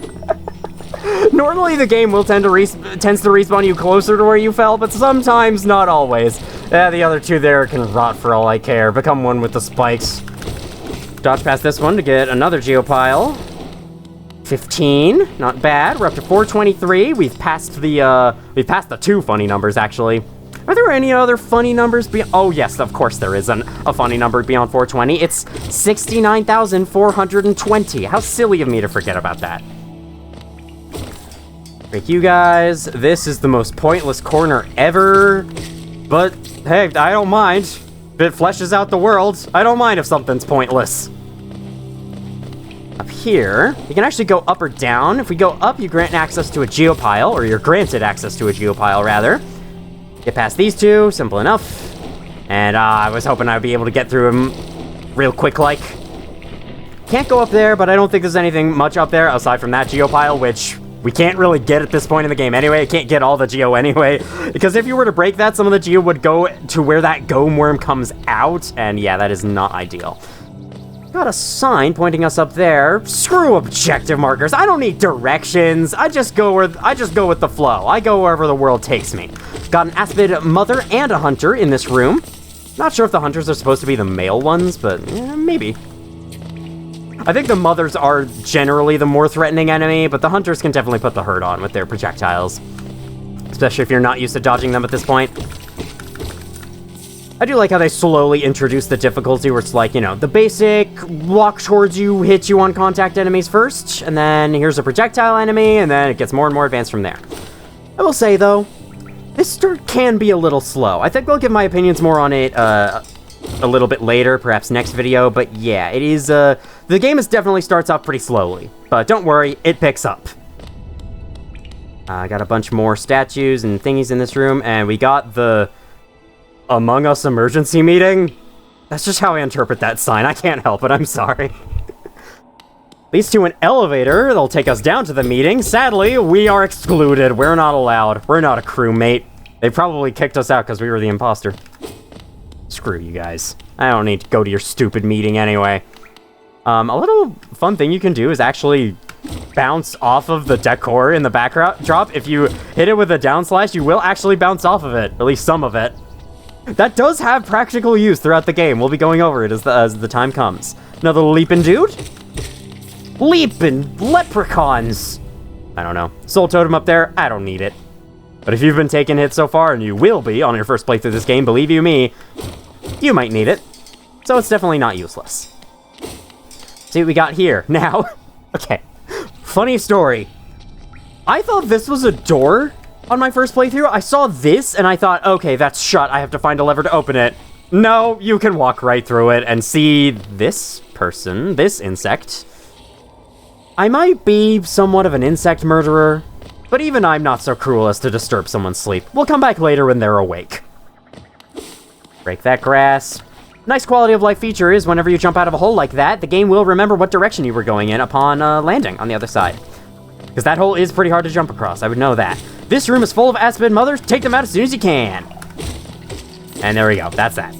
Normally the game will tends to respawn you closer to where you fell, but sometimes, not always. The other two there can rot for all I care. Become one with the spikes. Dodge past this one to get another geopile. 15, not bad. We're up to 423. We've passed the two funny numbers, actually. Are there any other funny numbers beyond? Oh, yes, of course there is a funny number beyond 420. It's 69,420. How silly of me to forget about that. Thank you guys. This is the most pointless corner ever. But, hey, I don't mind. If it fleshes out the world, I don't mind if something's pointless. here, you can actually go up or down. If we go up, you grant access to a geopile, or you're granted access to a geopile, rather. Get past these two, simple enough. And I was hoping I'd be able to get through them real quick, like. Can't go up there, but I don't think there's anything much up there aside from that geopile, which we can't really get at this point in the game anyway. I can't get all the geo anyway, because if you were to break that, some of the geo would go to where that Gome Worm comes out, and yeah, that is not ideal. Got a sign pointing us up there. Screw objective markers. I don't need directions. I just go with the flow. I go wherever the world takes me. Got an Aspid Mother and a Hunter in this room. Not sure if the Hunters are supposed to be the male ones, but maybe. I think the Mothers are generally the more threatening enemy, but the Hunters can definitely put the hurt on with their projectiles. Especially if you're not used to dodging them at this point. I do like how they slowly introduce the difficulty where it's like, you know, the basic walk towards you, hit you on contact enemies first, and then here's a projectile enemy, and then it gets more and more advanced from there. I will say, though, this start can be a little slow. I think I'll give my opinions more on it a little bit later, perhaps next video, but yeah, it is, the game definitely starts off pretty slowly, but don't worry, it picks up. I got a bunch more statues and thingies in this room, and we got the Among Us emergency meeting? That's just how I interpret that sign. I can't help it, I'm sorry. Leads to an elevator that'll take us down to the meeting. Sadly, we are excluded. We're not allowed. We're not a crewmate. They probably kicked us out because we were the imposter. Screw you guys. I don't need to go to your stupid meeting anyway. A little fun thing you can do is actually bounce off of the decor in the backdrop. If you hit it with a down slash, you will actually bounce off of it. At least some of it. That does have practical use throughout the game. We'll be going over it as the time comes. Another leaping dude? Leaping leprechauns! I don't know. Soul totem up there, I don't need it. But if you've been taking hits so far, and you will be on your first playthrough of this game, believe you me, you might need it. So it's definitely not useless. See what we got here. Now, okay. Funny story. I thought this was a door on my first playthrough. I saw this and I thought, okay, that's shut. I have to find a lever to open it. No, you can walk right through it and see this person, this insect. I might be somewhat of an insect murderer, but even I'm not so cruel as to disturb someone's sleep. We'll come back later when they're awake. Break that grass. Nice quality of life feature is whenever you jump out of a hole like that, the game will remember what direction you were going in upon landing on the other side. Because that hole is pretty hard to jump across, I would know that. This room is full of Aspid Mothers. Take them out as soon as you can. And there we go. That's that.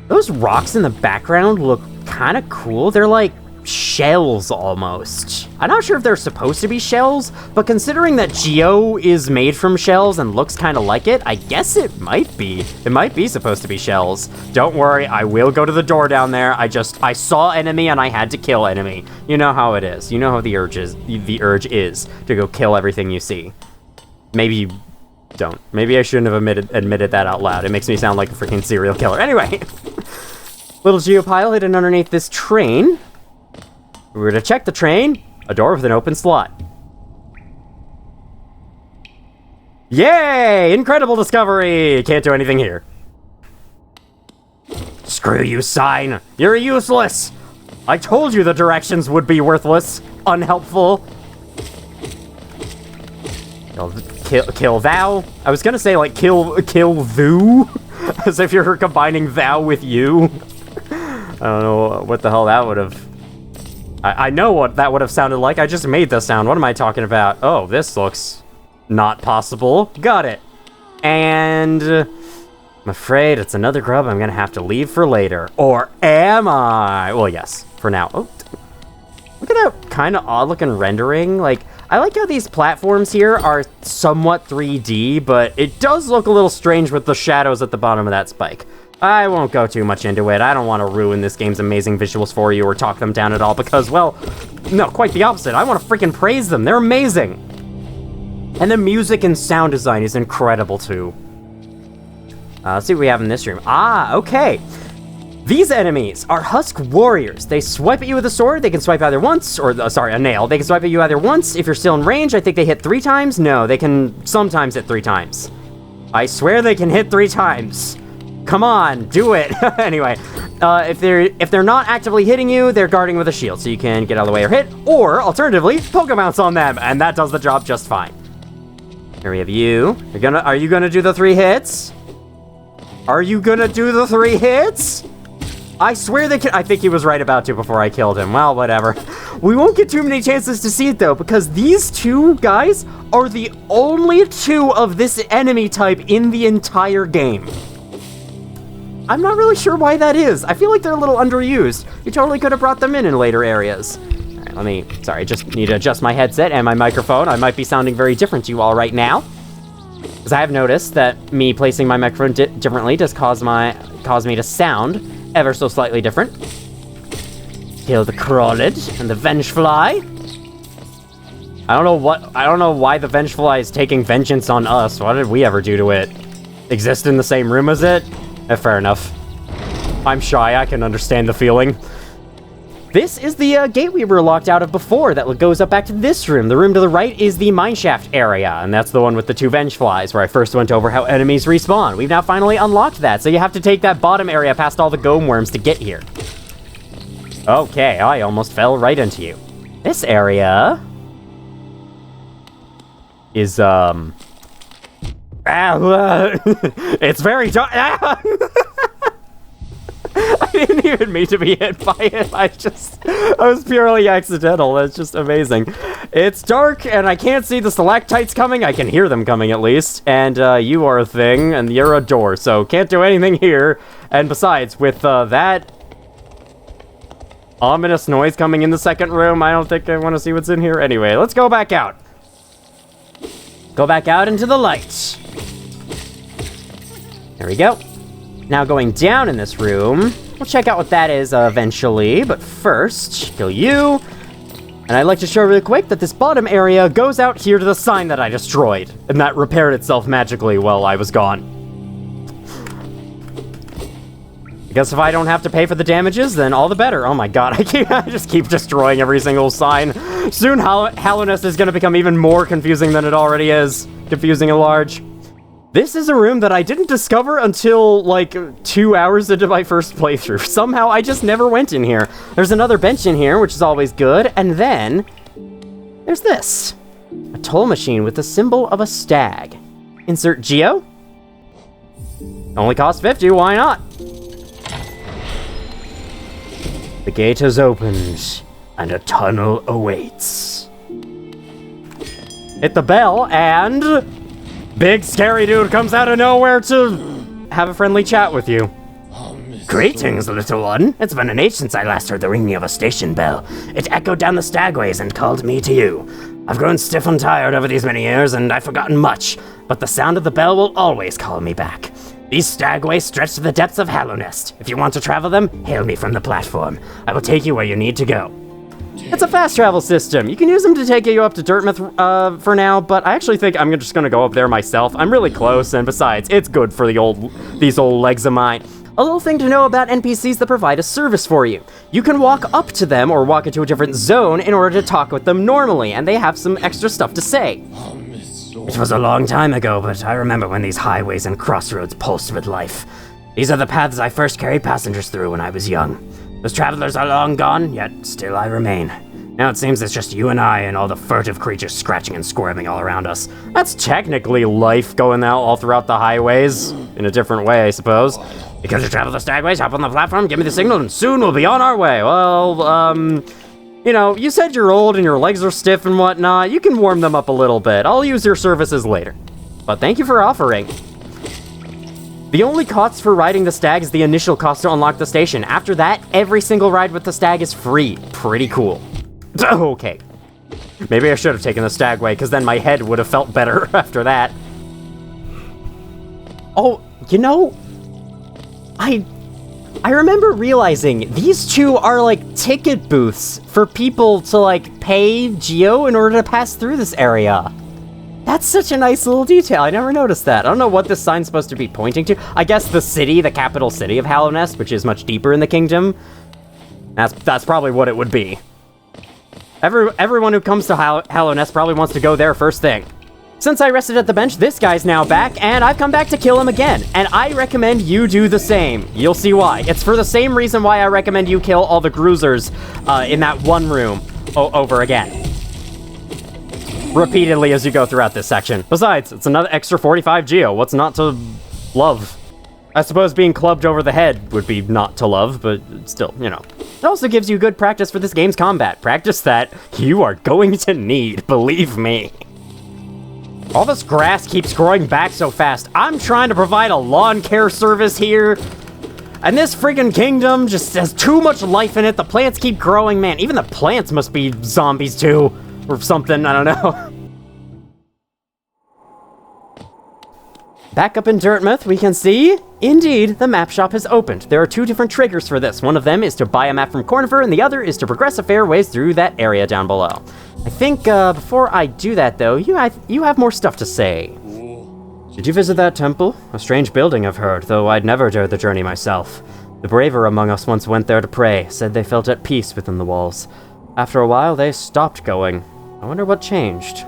Those rocks in the background look kind of cool. They're like shells almost. I'm not sure if they're supposed to be shells, but considering that Geo is made from shells and looks kind of like it, I guess it might be. It might be supposed to be shells. Don't worry, I will go to the door down there. I saw enemy and I had to kill enemy. You know how it is. You know how the urge is to go kill everything you see. Maybe you don't. Maybe I shouldn't have admitted that out loud. It makes me sound like a freaking serial killer. Anyway, little geopile hidden underneath this train. If we were to check the train, a door with an open slot. Yay! Incredible discovery! Can't do anything here. Screw you, sign! You're useless! I told you the directions would be worthless, unhelpful. Kill thou? I was gonna say, like, kill thou? As if you're combining thou with you. I don't know what the hell that would have... I know what that would have sounded like. I just made the sound. What am I talking about? Oh, this looks not possible. Got it. And I'm afraid it's another grub I'm gonna have to leave for later. Or am I? Well, yes, for now. Oh, look at that kind of odd-looking rendering. Like, I like how these platforms here are somewhat 3D, but it does look a little strange with the shadows at the bottom of that spike. I won't go too much into it. I don't want to ruin this game's amazing visuals for you or talk them down at all because, well, no, quite the opposite. I want to freaking praise them. They're amazing. And the music and sound design is incredible, too. Let's see what we have in this room. Ah, okay. These enemies are Husk Warriors. They swipe at you with a sword. They can swipe either once, or, a nail. They can swipe at you either once. If you're still in range, I think they hit 3 times. No, they can sometimes hit 3 times. I swear they can hit 3 times. come on, do it. Anyway, if they're not actively hitting you, they're guarding with a shield, so you can get out of the way or hit, or alternatively, Pokemounts on them, and that does the job just fine. Here we have you. Are you gonna do the 3 hits? Are you gonna do the 3 hits? I swear I think he was right about to before I killed him. Well, whatever. We won't get too many chances to see it, though, because these 2 guys are the only 2 of this enemy type in the entire game. I'm not really sure why that is. I feel like they're a little underused. You totally could have brought them in later areas. All right, sorry, just need to adjust my headset and my microphone. I might be sounding very different to you all right now, because I have noticed that me placing my microphone differently does cause me to sound ever so slightly different. Kill the Crawlid and the Vengefly. I don't know why the Vengefly is taking vengeance on us. What did we ever do to it? Exist in the same room as it? Fair enough. I'm shy, I can understand the feeling. This is the gate we were locked out of before that goes up back to this room. The room to the right is the mineshaft area, and that's the one with the 2 Vengeflies where I first went over how enemies respawn. We've now finally unlocked that, so you have to take that bottom area past all the Gome Worms to get here. Okay, I almost fell right into you. This area is, it's very dark. I didn't even mean to be hit by it. I was purely accidental. That's just amazing. It's dark, and I can't see the stalactites coming. I can hear them coming, at least. And you are a thing, and you're a door, so can't do anything here. And besides, with that ominous noise coming in the second room, I don't think I want to see what's in here. Anyway, let's go back out. Go back out into the light. There we go. Now going down in this room, we'll check out what that is eventually, but first, kill you. And I'd like to show really quick that this bottom area goes out here to the sign that I destroyed, and that repaired itself magically while I was gone. I guess if I don't have to pay for the damages, then all the better. Oh my god, I just keep destroying every single sign. Soon Hallownest is going to become even more confusing than it already is. Confusing and large. This is a room that I didn't discover until, like, 2 hours into my first playthrough. Somehow, I just never went in here. There's another bench in here, which is always good, and then there's this. A toll machine with the symbol of a stag. Insert Geo. Only costs 50, why not? The gate has opened, and a tunnel awaits. Hit the bell, and big scary dude comes out of nowhere to have a friendly chat with you. Greetings, little one. It's been an age since I last heard the ringing of a station bell. It echoed down the stagways and called me to you. I've grown stiff and tired over these many years, and I've forgotten much, but the sound of the bell will always call me back. These stagways stretch to the depths of Hallownest. If you want to travel them, hail me from the platform. I will take you where you need to go. It's a fast travel system. You can use them to take you up to Dirtmouth for now, but I actually think I'm just gonna go up there myself. I'm really close, and besides, it's good for these old legs of mine. A little thing to know about NPCs that provide a service for you. You can walk up to them or walk into a different zone in order to talk with them normally, and they have some extra stuff to say. It was a long time ago, but I remember when these highways and crossroads pulsed with life. These are the paths I first carried passengers through when I was young. Those travelers are long gone, yet still I remain. Now it seems it's just you and I and all the furtive creatures scratching and squirming all around us. That's technically life going out all throughout the highways, in a different way, I suppose. Because you travel the stagways, hop on the platform, give me the signal, and soon we'll be on our way. Well, you know, you said you're old and your legs are stiff and whatnot. You can warm them up a little bit. I'll use your services later. But thank you for offering. The only cost for riding the stag is the initial cost to unlock the station. After that, every single ride with the stag is free. Pretty cool. Okay. Maybe I should have taken the stagway, because then my head would have felt better after that. Oh, you know, I remember realizing these two are like ticket booths for people to like pay Geo in order to pass through this area. That's such a nice little detail. I never noticed that. I don't know what this sign's supposed to be pointing to. I guess the city, the capital city of Hallownest, which is much deeper in the kingdom. That's probably what it would be. Everyone who comes to Hallownest probably wants to go there first thing. Since I rested at the bench, this guy's now back, and I've come back to kill him again. And I recommend you do the same. You'll see why. It's for the same reason why I recommend you kill all the Gruusers in that one room over again. Repeatedly as you go throughout this section. Besides, it's another extra 45 geo. What's not to love? I suppose being clubbed over the head would be not to love, but still, you know. It also gives you good practice for this game's combat. Practice that you are going to need, believe me. All this grass keeps growing back so fast. I'm trying to provide a lawn care service here, and this friggin' kingdom just has too much life in it. The plants keep growing, man. Even the plants must be zombies too, or something, I don't know. Back up in Dirtmouth, we can see, indeed, the map shop has opened. There are 2 different triggers for this. One of them is to buy a map from Cornifer, and the other is to progress a fair ways through that area down below. I think, before I do that, though, you have more stuff to say. Did you visit that temple? A strange building, I've heard, though I'd never dare the journey myself. The braver among us once went there to pray, said they felt at peace within the walls. After a while, they stopped going. I wonder what changed.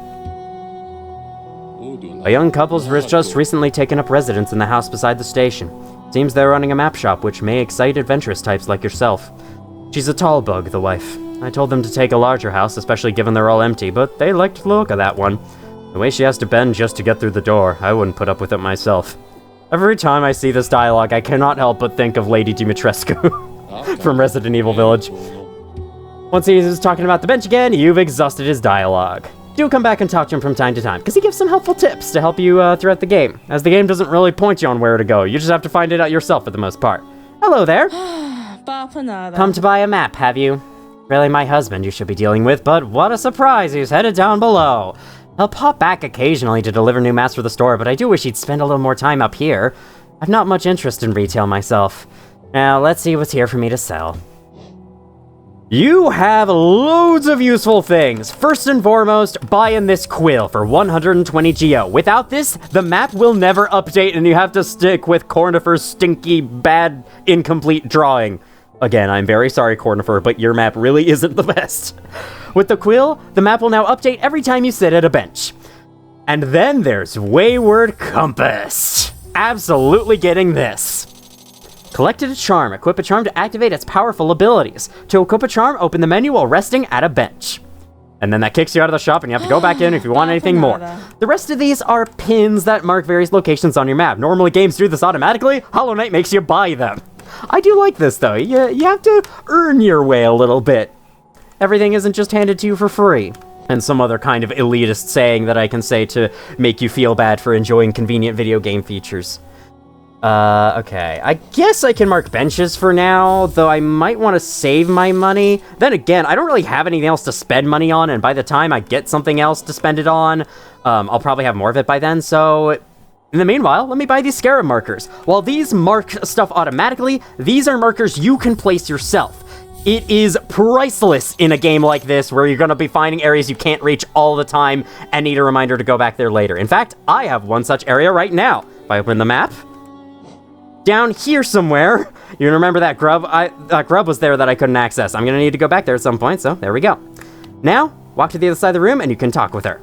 A young couple's just recently taken up residence in the house beside the station. Seems they're running a map shop, which may excite adventurous types like yourself. She's a tall bug, the wife. I told them to take a larger house, especially given they're all empty, but they liked the look of that one. The way she has to bend just to get through the door, I wouldn't put up with it myself. Every time I see this dialogue, I cannot help but think of Lady Dimitrescu from Resident Evil Village. Once he's talking about the bench again, you've exhausted his dialogue. Do come back and talk to him from time to time, because he gives some helpful tips to help you throughout the game, as the game doesn't really point you on where to go. You just have to find it out yourself for the most part. Hello there. Come to buy a map, have you? Really my husband you should be dealing with, but what a surprise, he's headed down below. He'll pop back occasionally to deliver new maps for the store, but I do wish he'd spend a little more time up here. I've not much interest in retail myself. Now, let's see what's here for me to sell. You have loads of useful things. First and foremost, buying this quill for 120 geo. Without this, the map will never update and you have to stick with Cornifer's stinky, bad, incomplete drawing. Again, I'm very sorry, Cornifer, but your map really isn't the best. With the quill, the map will now update every time you sit at a bench. And then there's Wayward Compass. Absolutely getting this. Collected a charm. Equip a charm to activate its powerful abilities. To equip a charm, open the menu while resting at a bench. And then that kicks you out of the shop and you have to go back in if you want anything more. The rest of these are pins that mark various locations on your map. Normally games do this automatically. Hollow Knight makes you buy them. I do like this though. You have to earn your way a little bit. Everything isn't just handed to you for free. And some other kind of elitist saying that I can say to make you feel bad for enjoying convenient video game features. Okay. I guess I can mark benches for now, though I might want to save my money. Then again, I don't really have anything else to spend money on, and by the time I get something else to spend it on, I'll probably have more of it by then, so in the meanwhile, let me buy these scarab markers. While these mark stuff automatically, these are markers you can place yourself. It is priceless in a game like this where you're going to be finding areas you can't reach all the time and need a reminder to go back there later. In fact, I have one such area right now. If I open the map, down here somewhere, you remember that grub? That grub was there that I couldn't access. I'm going to need to go back there at some point, so there we go. Now, walk to the other side of the room and you can talk with her.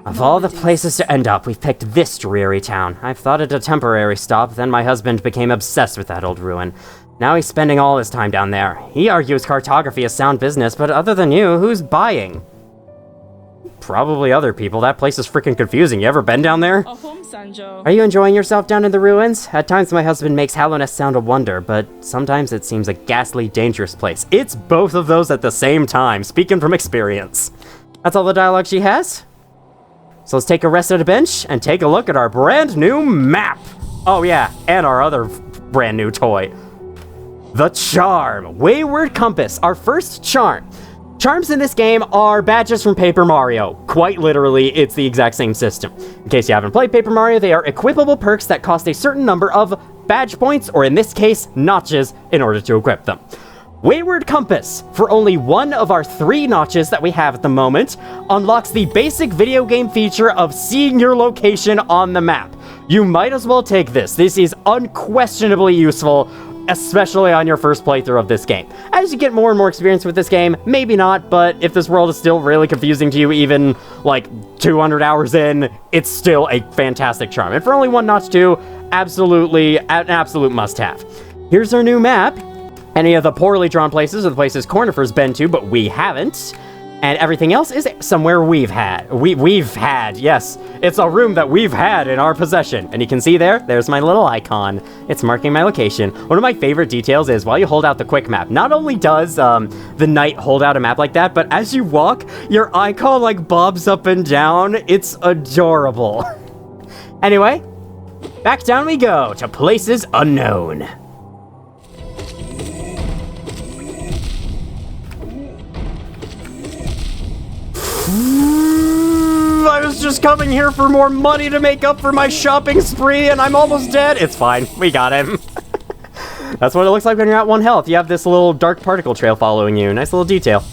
Of all the places to end up, we've picked this dreary town. I've thought it a temporary stop, then my husband became obsessed with that old ruin. Now he's spending all his time down there. He argues cartography is sound business, but other than you, who's buying? Probably other people. That place is freaking confusing. You ever been down there? Are you enjoying yourself down in the ruins? At times my husband makes Hallownest sound a wonder, but sometimes it seems a ghastly, dangerous place. It's both of those at the same time, speaking from experience. That's all the dialogue she has? So let's take a rest at a bench and take a look at our brand new map. Oh yeah, and our other brand new toy. The Charm, Wayward Compass, our first charm. Charms in this game are badges from Paper Mario. Quite literally, it's the exact same system. In case you haven't played Paper Mario, they are equipable perks that cost a certain number of badge points, or in this case, notches, in order to equip them. Wayward Compass, for only one of our 3 notches that we have at the moment, unlocks the basic video game feature of seeing your location on the map. You might as well take this. This is unquestionably useful especially on your first playthrough of this game. As you get more and more experience with this game, maybe not, but if this world is still really confusing to you even, like, 200 hours in, it's still a fantastic charm. And for only 1.2, absolutely, an absolute must-have. Here's our new map. Any of the poorly drawn places are the places Cornifer's been to, but we haven't. And everything else is somewhere we've had. We've had, yes. It's a room that we've had in our possession. And you can see there's my little icon. It's marking my location. One of my favorite details is while you hold out the quick map, not only does the knight hold out a map like that, but as you walk, your icon like bobs up and down. It's adorable. Anyway, back down we go to places unknown. I was just coming here for more money to make up for my shopping spree, and I'm almost dead. It's fine. We got him. That's what it looks like when you're at 1 health. You have this little dark particle trail following you. Nice little detail.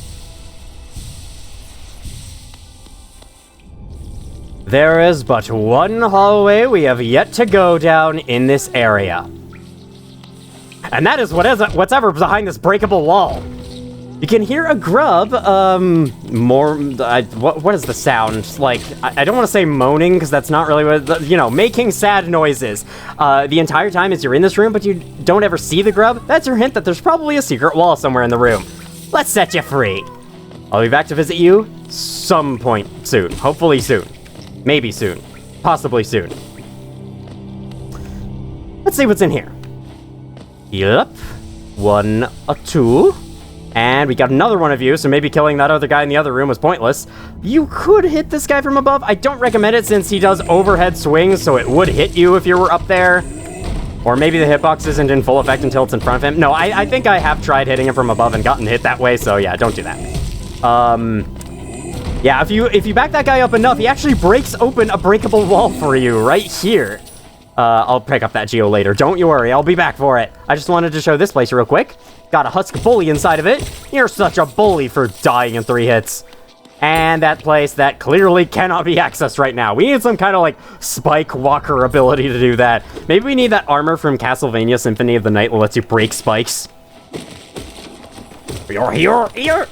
There is but one hallway we have yet to go down in this area. And that is what's ever behind this breakable wall. You can hear a grub, what is the sound? Like, I don't want to say moaning, because that's not really what, making sad noises. The entire time as you're in this room, but you don't ever see the grub, that's your hint that there's probably a secret wall somewhere in the room. Let's set you free. I'll be back to visit you some point soon. Hopefully soon. Maybe soon. Possibly soon. Let's see what's in here. Yep. 1, 2... And we got another one of you, so maybe killing that other guy in the other room was pointless. You could hit this guy from above. I don't recommend it since he does overhead swings, so it would hit you if you were up there. Or maybe the hitbox isn't in full effect until it's in front of him. No, I think I have tried hitting him from above and gotten hit that way, so yeah, don't do that. Yeah, if you back that guy up enough, he actually breaks open a breakable wall for you right here. I'll pick up that geo later. Don't you worry, I'll be back for it. I just wanted to show this place real quick. Got a husk bully inside of it. You're such a bully for dying in 3 hits. And that place that clearly cannot be accessed right now. We need some kind of like spike walker ability to do that. Maybe we need that armor from Castlevania Symphony of the Night that lets you break spikes. Here.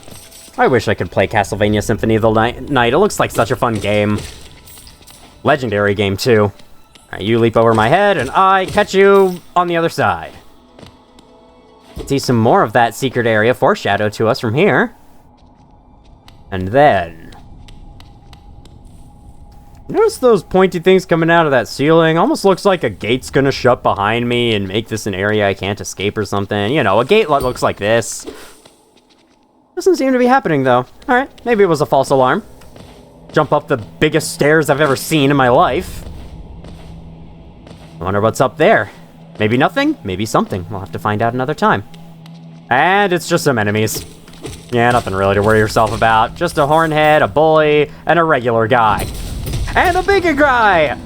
I wish I could play Castlevania Symphony of the Night. It looks like such a fun game. Legendary game too. Alright, you leap over my head and I catch you on the other side. See some more of that secret area foreshadowed to us from here. And then... Notice those pointy things coming out of that ceiling? Almost looks like a gate's gonna shut behind me and make this an area I can't escape or something. You know, a gate that looks like this. Doesn't seem to be happening, though. Alright, maybe it was a false alarm. Jump up the biggest stairs I've ever seen in my life. I wonder what's up there. Maybe nothing, maybe something. We'll have to find out another time. And it's just some enemies. Yeah, nothing really to worry yourself about. Just a hornhead, a bully, and a regular guy. And a bigger guy!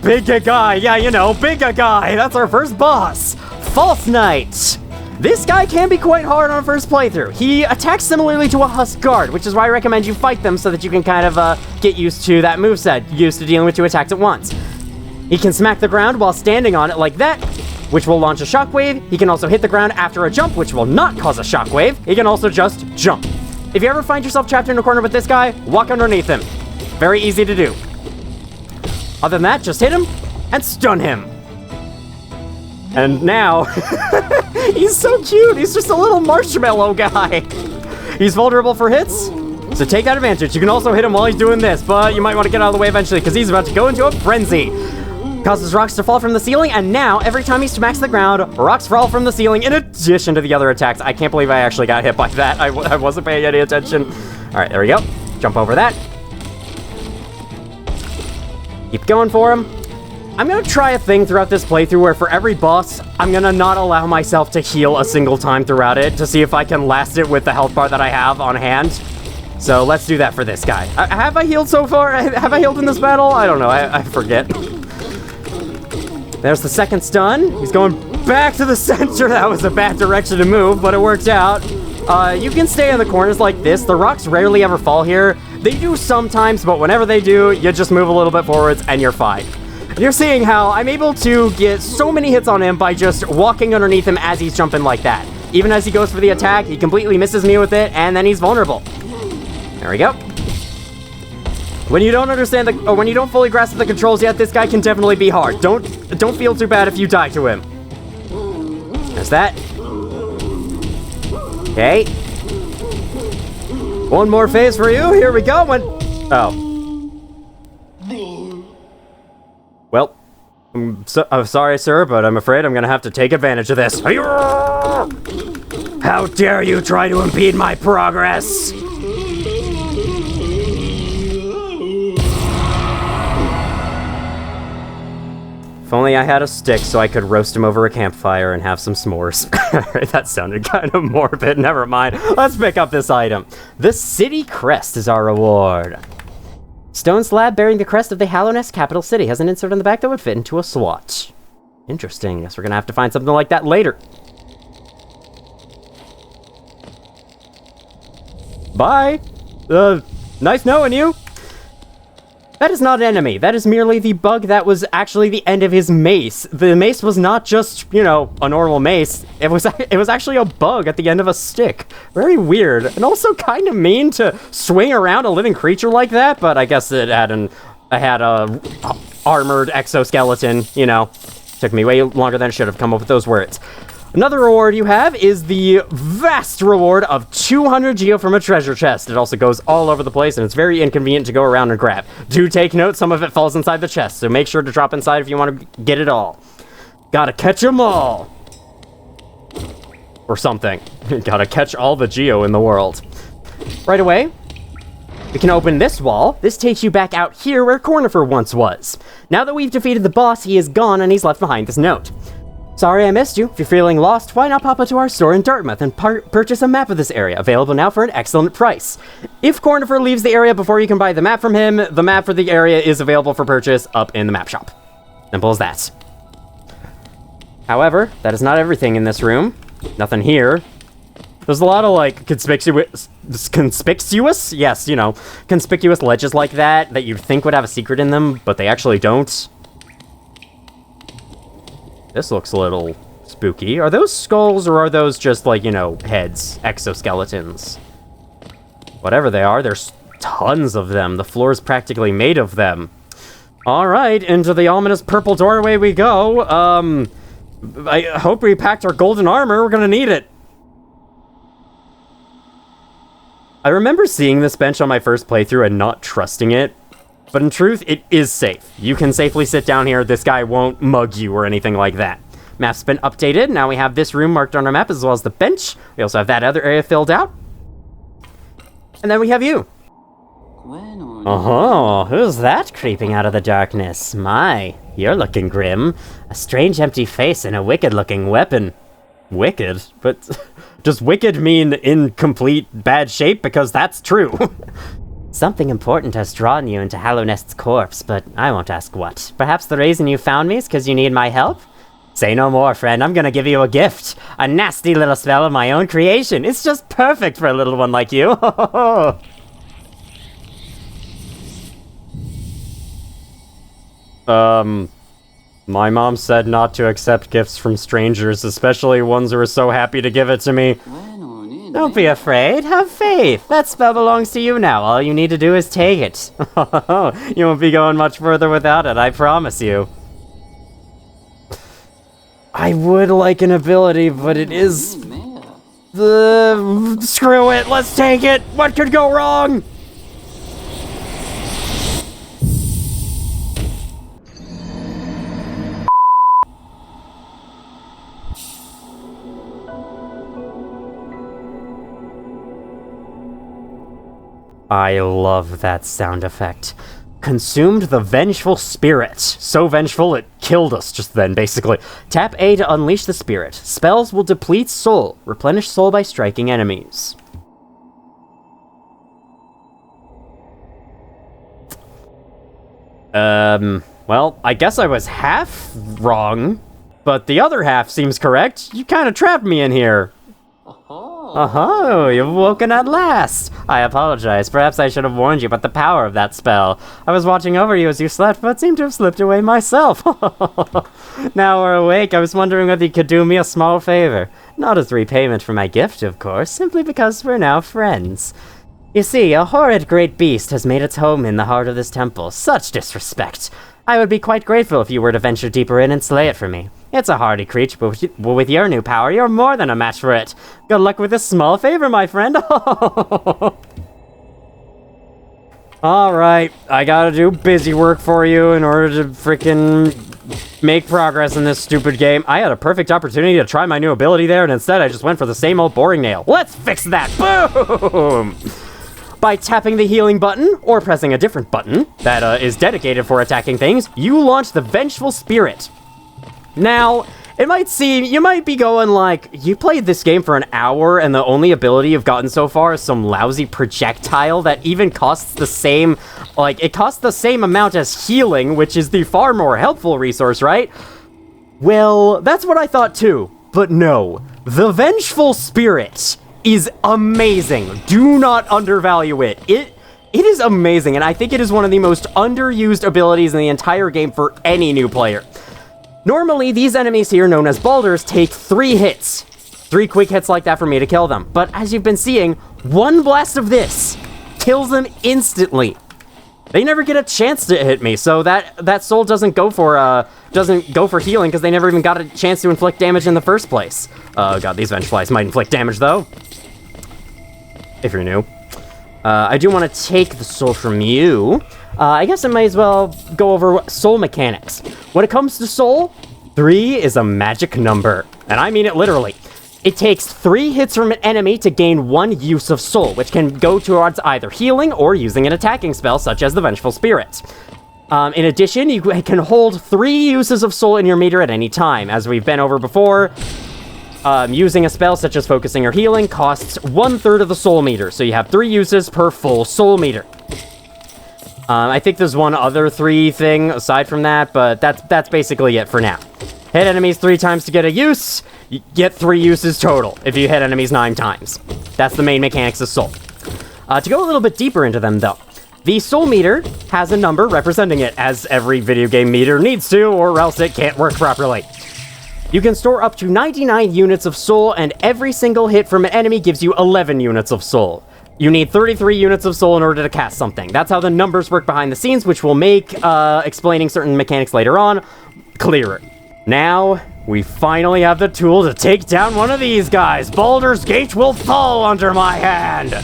Bigger guy, yeah, you know, bigger guy! That's our first boss! False Knight! This guy can be quite hard on a first playthrough. He attacks similarly to a Husk Guard, which is why I recommend you fight them so that you can kind of get used to that moveset, used to dealing with 2 attacks at once. He can smack the ground while standing on it like that, which will launch a shockwave. He can also hit the ground after a jump, which will not cause a shockwave. He can also just jump. If you ever find yourself trapped in a corner with this guy, walk underneath him. Very easy to do. Other than that, just hit him and stun him. And now, he's so cute. He's just a little marshmallow guy. He's vulnerable for hits, so take that advantage. You can also hit him while he's doing this, but you might want to get out of the way eventually because he's about to go into a frenzy. Causes rocks to fall from the ceiling, and now, every time he smacks the ground, rocks fall from the ceiling in addition to the other attacks. I can't believe I actually got hit by that. I wasn't paying any attention. All right, there we go. Jump over that. Keep going for him. I'm gonna try a thing throughout this playthrough where for every boss, I'm gonna not allow myself to heal a single time throughout it to see if I can last it with the health bar that I have on hand. So let's do that for this guy. Have I healed so far? Have I healed in this battle? I don't know, I forget. There's the second stun. He's going back to the center. That was a bad direction to move, but it worked out. You can stay in the corners like this. The rocks rarely ever fall here. They do sometimes, but whenever they do, you just move a little bit forwards and you're fine. You're seeing how I'm able to get so many hits on him by just walking underneath him as he's jumping like that. Even as he goes for the attack, he completely misses me with it, and then he's vulnerable. There we go. When you don't understand when you don't fully grasp the controls yet, this guy can definitely be hard. Don't feel too bad if you die to him. There's that. Okay. One more phase for you. Here we go. Oh. Well, I'm sorry, sir, but I'm afraid I'm gonna have to take advantage of this. How dare you try to impede my progress? If only I had a stick so I could roast him over a campfire and have some s'mores. That sounded kind of morbid. Never mind. Let's pick up this item. The city crest is our reward. Stone slab bearing the crest of the Hallownest capital city has an insert on the back that would fit into a swatch. Interesting. Guess we're gonna have to find something like that later. Bye. Nice knowing you. That is not an enemy. That is merely the bug that was actually the end of his mace. The mace was not just, you know, a normal mace. It was actually a bug at the end of a stick. Very weird. And also kind of mean to swing around a living creature like that, but I guess it had a armored exoskeleton, you know. Took me way longer than it should have come up with those words. Another reward you have is the vast reward of 200 geo from a treasure chest. It also goes all over the place, and it's very inconvenient to go around and grab. Do take note, some of it falls inside the chest, so make sure to drop inside if you want to get it all. Gotta catch 'em all! Or something. Gotta catch all the geo in the world. Right away, we can open this wall. This takes you back out here where Cornifer once was. Now that we've defeated the boss, he is gone, and he's left behind this note. Sorry I missed you. If you're feeling lost, why not pop up to our store in Dirtmouth and purchase a map of this area, available now for an excellent price. If Cornifer leaves the area before you can buy the map from him, the map for the area is available for purchase up in the map shop. Simple as that. However, that is not everything in this room. Nothing here. There's a lot of, like, conspicuous, yes, you know, conspicuous ledges like that you'd think would have a secret in them, but they actually don't. This looks a little spooky. Are those skulls, or are those just, like, you know, heads, exoskeletons? Whatever they are, there's tons of them. The floor is practically made of them. Alright, into the ominous purple doorway we go. I hope we packed our golden armor. We're gonna need it. I remember seeing this bench on my first playthrough and not trusting it. But in truth, it is safe. You can safely sit down here. This guy won't mug you or anything like that. Map's been updated. Now we have this room marked on our map as well as the bench. We also have that other area filled out. And then we have you. Oh, who's that creeping out of the darkness? My, you're looking grim. A strange empty face and a wicked-looking weapon. Wicked? But does wicked mean in complete bad shape? Because that's true. Something important has drawn you into Hallownest's corpse, but I won't ask what. Perhaps the reason you found me is because you need my help? Say no more, friend. I'm gonna give you a gift. A nasty little spell of my own creation. It's just perfect for a little one like you. My mom said not to accept gifts from strangers, especially ones who are so happy to give it to me. Don't be afraid. Have faith. That spell belongs to you now. All you need to do is take it. You won't be going much further without it, I promise you. I would like an ability, but it is... Screw it. Let's take it. What could go wrong? I love that sound effect. Consumed the vengeful spirit. So vengeful it killed us just then, basically. Tap A to unleash the spirit. Spells will deplete soul. Replenish soul by striking enemies. Well, I guess I was half wrong, but the other half seems correct. You kind of trapped me in here. Oh, you've woken at last. I apologize. Perhaps I should have warned you about the power of that spell. I was watching over you as you slept, but seemed to have slipped away myself. Now we're awake, I was wondering whether you could do me a small favor. Not as repayment for my gift, of course, simply because we're now friends. You see, a horrid great beast has made its home in the heart of this temple. Such disrespect. I would be quite grateful if you were to venture deeper in and slay it for me. It's a hardy creature, but with your new power, you're more than a match for it. Good luck with this small favor, my friend. Alright, I gotta do busy work for you in order to freaking make progress in this stupid game. I had a perfect opportunity to try my new ability there, and instead I just went for the same old boring nail. Let's fix that! Boom! By tapping the healing button, or pressing a different button that is dedicated for attacking things, you launch the Vengeful Spirit. Now, it might seem, you might be going like, you played this game for an hour and the only ability you've gotten so far is some lousy projectile that even costs the same, like, it costs the same amount as healing, which is the far more helpful resource, right? Well, that's what I thought too, but no. The Vengeful Spirit is amazing. Do not undervalue it. It is amazing, and I think it is one of the most underused abilities in the entire game for any new player. Normally, these enemies here, known as boulders, take 3 hits. 3 quick hits like that for me to kill them. But as you've been seeing, one blast of this kills them instantly. They never get a chance to hit me, so that soul doesn't go for healing because they never even got a chance to inflict damage in the first place. Oh god, these Vengeflies might inflict damage though. If you're new. I do want to take the soul from you. I guess I might as well go over soul mechanics. When it comes to soul, 3 is a magic number. And I mean it literally. It takes 3 hits from an enemy to gain 1 use of soul, which can go towards either healing or using an attacking spell, such as the Vengeful Spirit. In addition, you can hold 3 uses of soul in your meter at any time. As we've been over before, using a spell such as focusing or healing costs 1/3 of the soul meter, so you have 3 uses per full soul meter. I think there's one other 3 thing aside from that, but that's basically it for now. Hit enemies 3 times to get a use, you get 3 uses total if you hit enemies 9 times. That's the main mechanics of soul. To go a little bit deeper into them though, the soul meter has a number representing it, as every video game meter needs to, or else it can't work properly. You can store up to 99 units of soul, and every single hit from an enemy gives you 11 units of soul. You need 33 units of soul in order to cast something. That's how the numbers work behind the scenes, which will make explaining certain mechanics later on clearer. Now, we finally have the tool to take down one of these guys. Baldur's Gate will fall under my hand!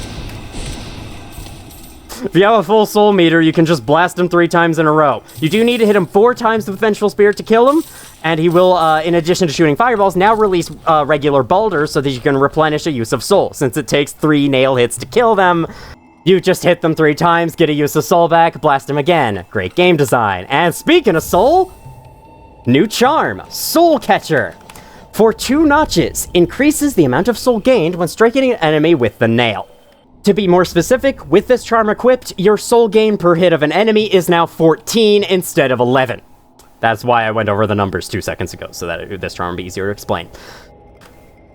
If you have a full soul meter, you can just blast him 3 times in a row. You do need to hit him 4 times with Vengeful Spirit to kill him, and he will, in addition to shooting fireballs, now release regular boulders so that you can replenish a use of soul. Since it takes 3 nail hits to kill them, you just hit them 3 times, get a use of soul back, blast him again. Great game design. And speaking of soul, new charm, Soul Catcher. For 2 notches, increases the amount of soul gained when striking an enemy with the nail. To be more specific, with this charm equipped, your soul gain per hit of an enemy is now 14 instead of 11. That's why I went over the numbers 2 seconds ago, so that this charm would be easier to explain.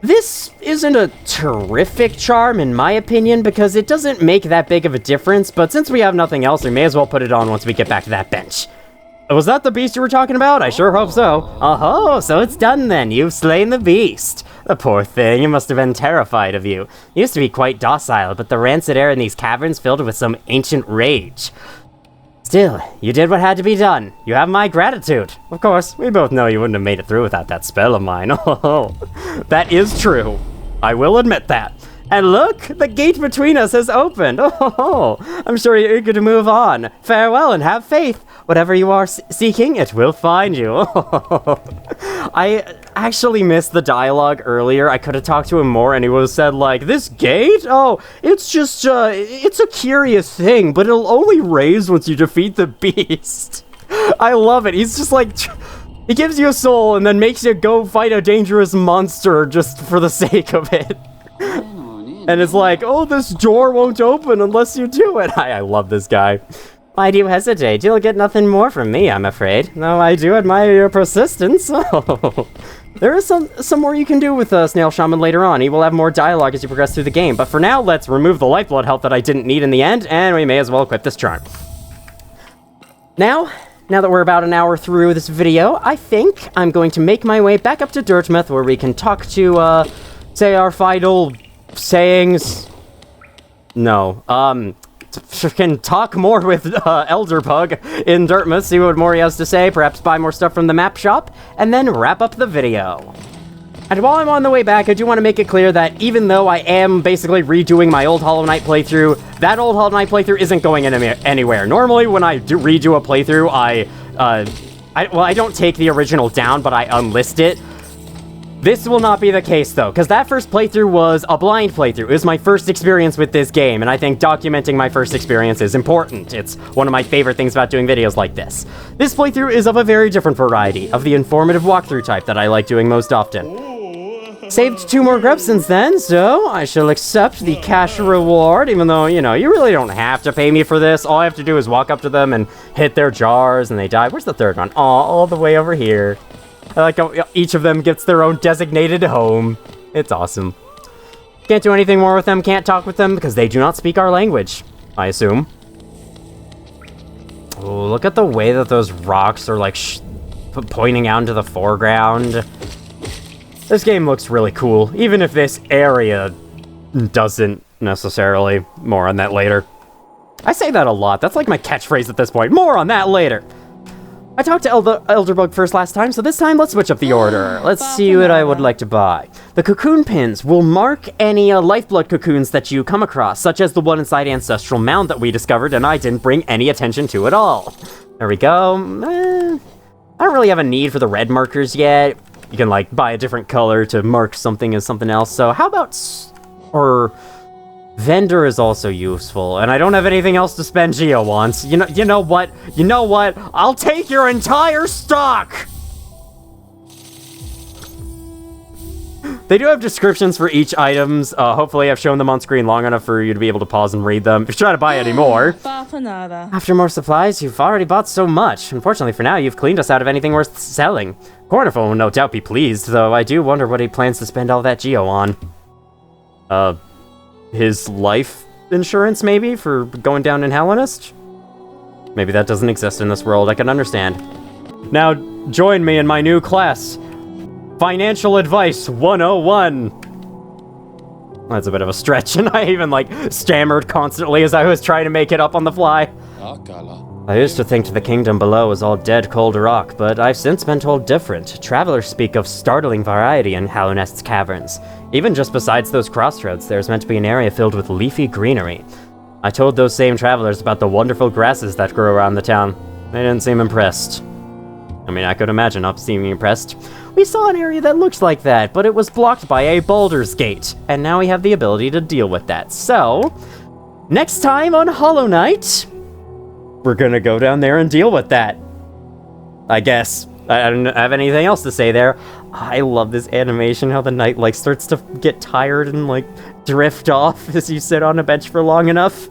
This isn't a terrific charm, in my opinion, because it doesn't make that big of a difference, but since we have nothing else, we may as well put it on once we get back to that bench. Was that the beast you were talking about? I sure hope so. Oh, so it's done then. You've slain the beast. The poor thing, it must have been terrified of you. It used to be quite docile, but the rancid air in these caverns filled with some ancient rage. Still, you did what had to be done. You have my gratitude. Of course, we both know you wouldn't have made it through without that spell of mine. Oh, that is true. I will admit that. And look, the gate between us has opened. Oh, I'm sure you're eager to move on. Farewell and have faith. Whatever you are seeking, it will find you. I actually missed the dialogue earlier. I could have talked to him more and he would have said like, this gate? Oh, it's just, it's a curious thing, but it'll only raise once you defeat the beast. I love it. He's just like, he gives you a soul and then makes you go fight a dangerous monster just for the sake of it. And it's like, oh, this door won't open unless you do it. I love this guy. Why do you hesitate? You'll get nothing more from me, I'm afraid. Though I do admire your persistence. Oh. There is some more you can do with Snail Shaman later on. He will have more dialogue as you progress through the game. But for now, let's remove the Lifeblood health that I didn't need in the end, and we may as well equip this charm. Now that we're about an hour through this video, I think I'm going to make my way back up to Dirtmouth, where we can talk to, say our final sayings. No, can talk more with Elderbug in Dirtmouth, see what more he has to say, perhaps buy more stuff from the map shop, and then wrap up the video. And while I'm on the way back, I do want to make it clear that even though I am basically redoing my old Hollow Knight playthrough, that old Hollow Knight playthrough isn't going anywhere. Normally, when I redo a playthrough, I don't take the original down, but I unlist it. This will not be the case, though, because that first playthrough was a blind playthrough. It was my first experience with this game, and I think documenting my first experience is important. It's one of my favorite things about doing videos like this. This playthrough is of a very different variety, of the informative walkthrough type that I like doing most often. Saved 2 more grubs since then, so I shall accept the cash reward, even though, you really don't have to pay me for this. All I have to do is walk up to them and hit their jars, and they die. Where's the third one? Aw, all the way over here. I like how each of them gets their own designated home. It's awesome. Can't do anything more with them, can't talk with them, because they do not speak our language, I assume. Oh, look at the way that those rocks are, like, pointing out into the foreground. This game looks really cool, even if this area doesn't necessarily. More on that later. I say that a lot. That's like my catchphrase at this point. More on that later. I talked to Elderbug first last time, so this time let's switch up the order. Let's see what I would like to buy. The cocoon pins will mark any lifeblood cocoons that you come across, such as the one inside Ancestral Mound that we discovered and I didn't bring any attention to at all. There we go. I don't really have a need for the red markers yet. You can, like, buy a different color to mark something as something else, so how about... Vendor is also useful, and I don't have anything else to spend Geo on. So you know what? I'll take your entire stock! They do have descriptions for each items. Hopefully I've shown them on screen long enough for you to be able to pause and read them. If you try to buy any more. After more supplies, you've already bought so much. Unfortunately for now, you've cleaned us out of anything worth selling. Cornerphone will no doubt be pleased, though I do wonder what he plans to spend all that Geo on. His life insurance, maybe, for going down in Hallownest? Maybe that doesn't exist in this world, I can understand. Now, join me in my new class. Financial Advice 101. That's a bit of a stretch, and I even, like, stammered constantly as I was trying to make it up on the fly. I used to think the kingdom below was all dead, cold rock, but I've since been told different. Travelers speak of startling variety in Hallownest's caverns. Even just besides those crossroads, there's meant to be an area filled with leafy greenery. I told those same travelers about the wonderful grasses that grow around the town. They didn't seem impressed. I mean, I could imagine not seeming impressed. We saw an area that looked like that, but it was blocked by a Baldur's Gate, and now we have the ability to deal with that. So, next time on Hollow Knight, we're gonna go down there and deal with that. I guess. I don't have anything else to say there. I love this animation, how the knight, like, starts to get tired and, like, drift off as you sit on a bench for long enough.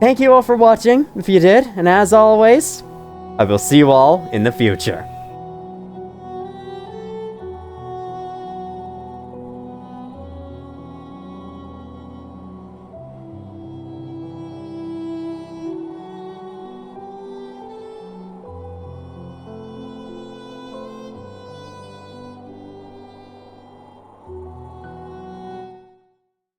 Thank you all for watching, if you did, and as always, I will see you all in the future.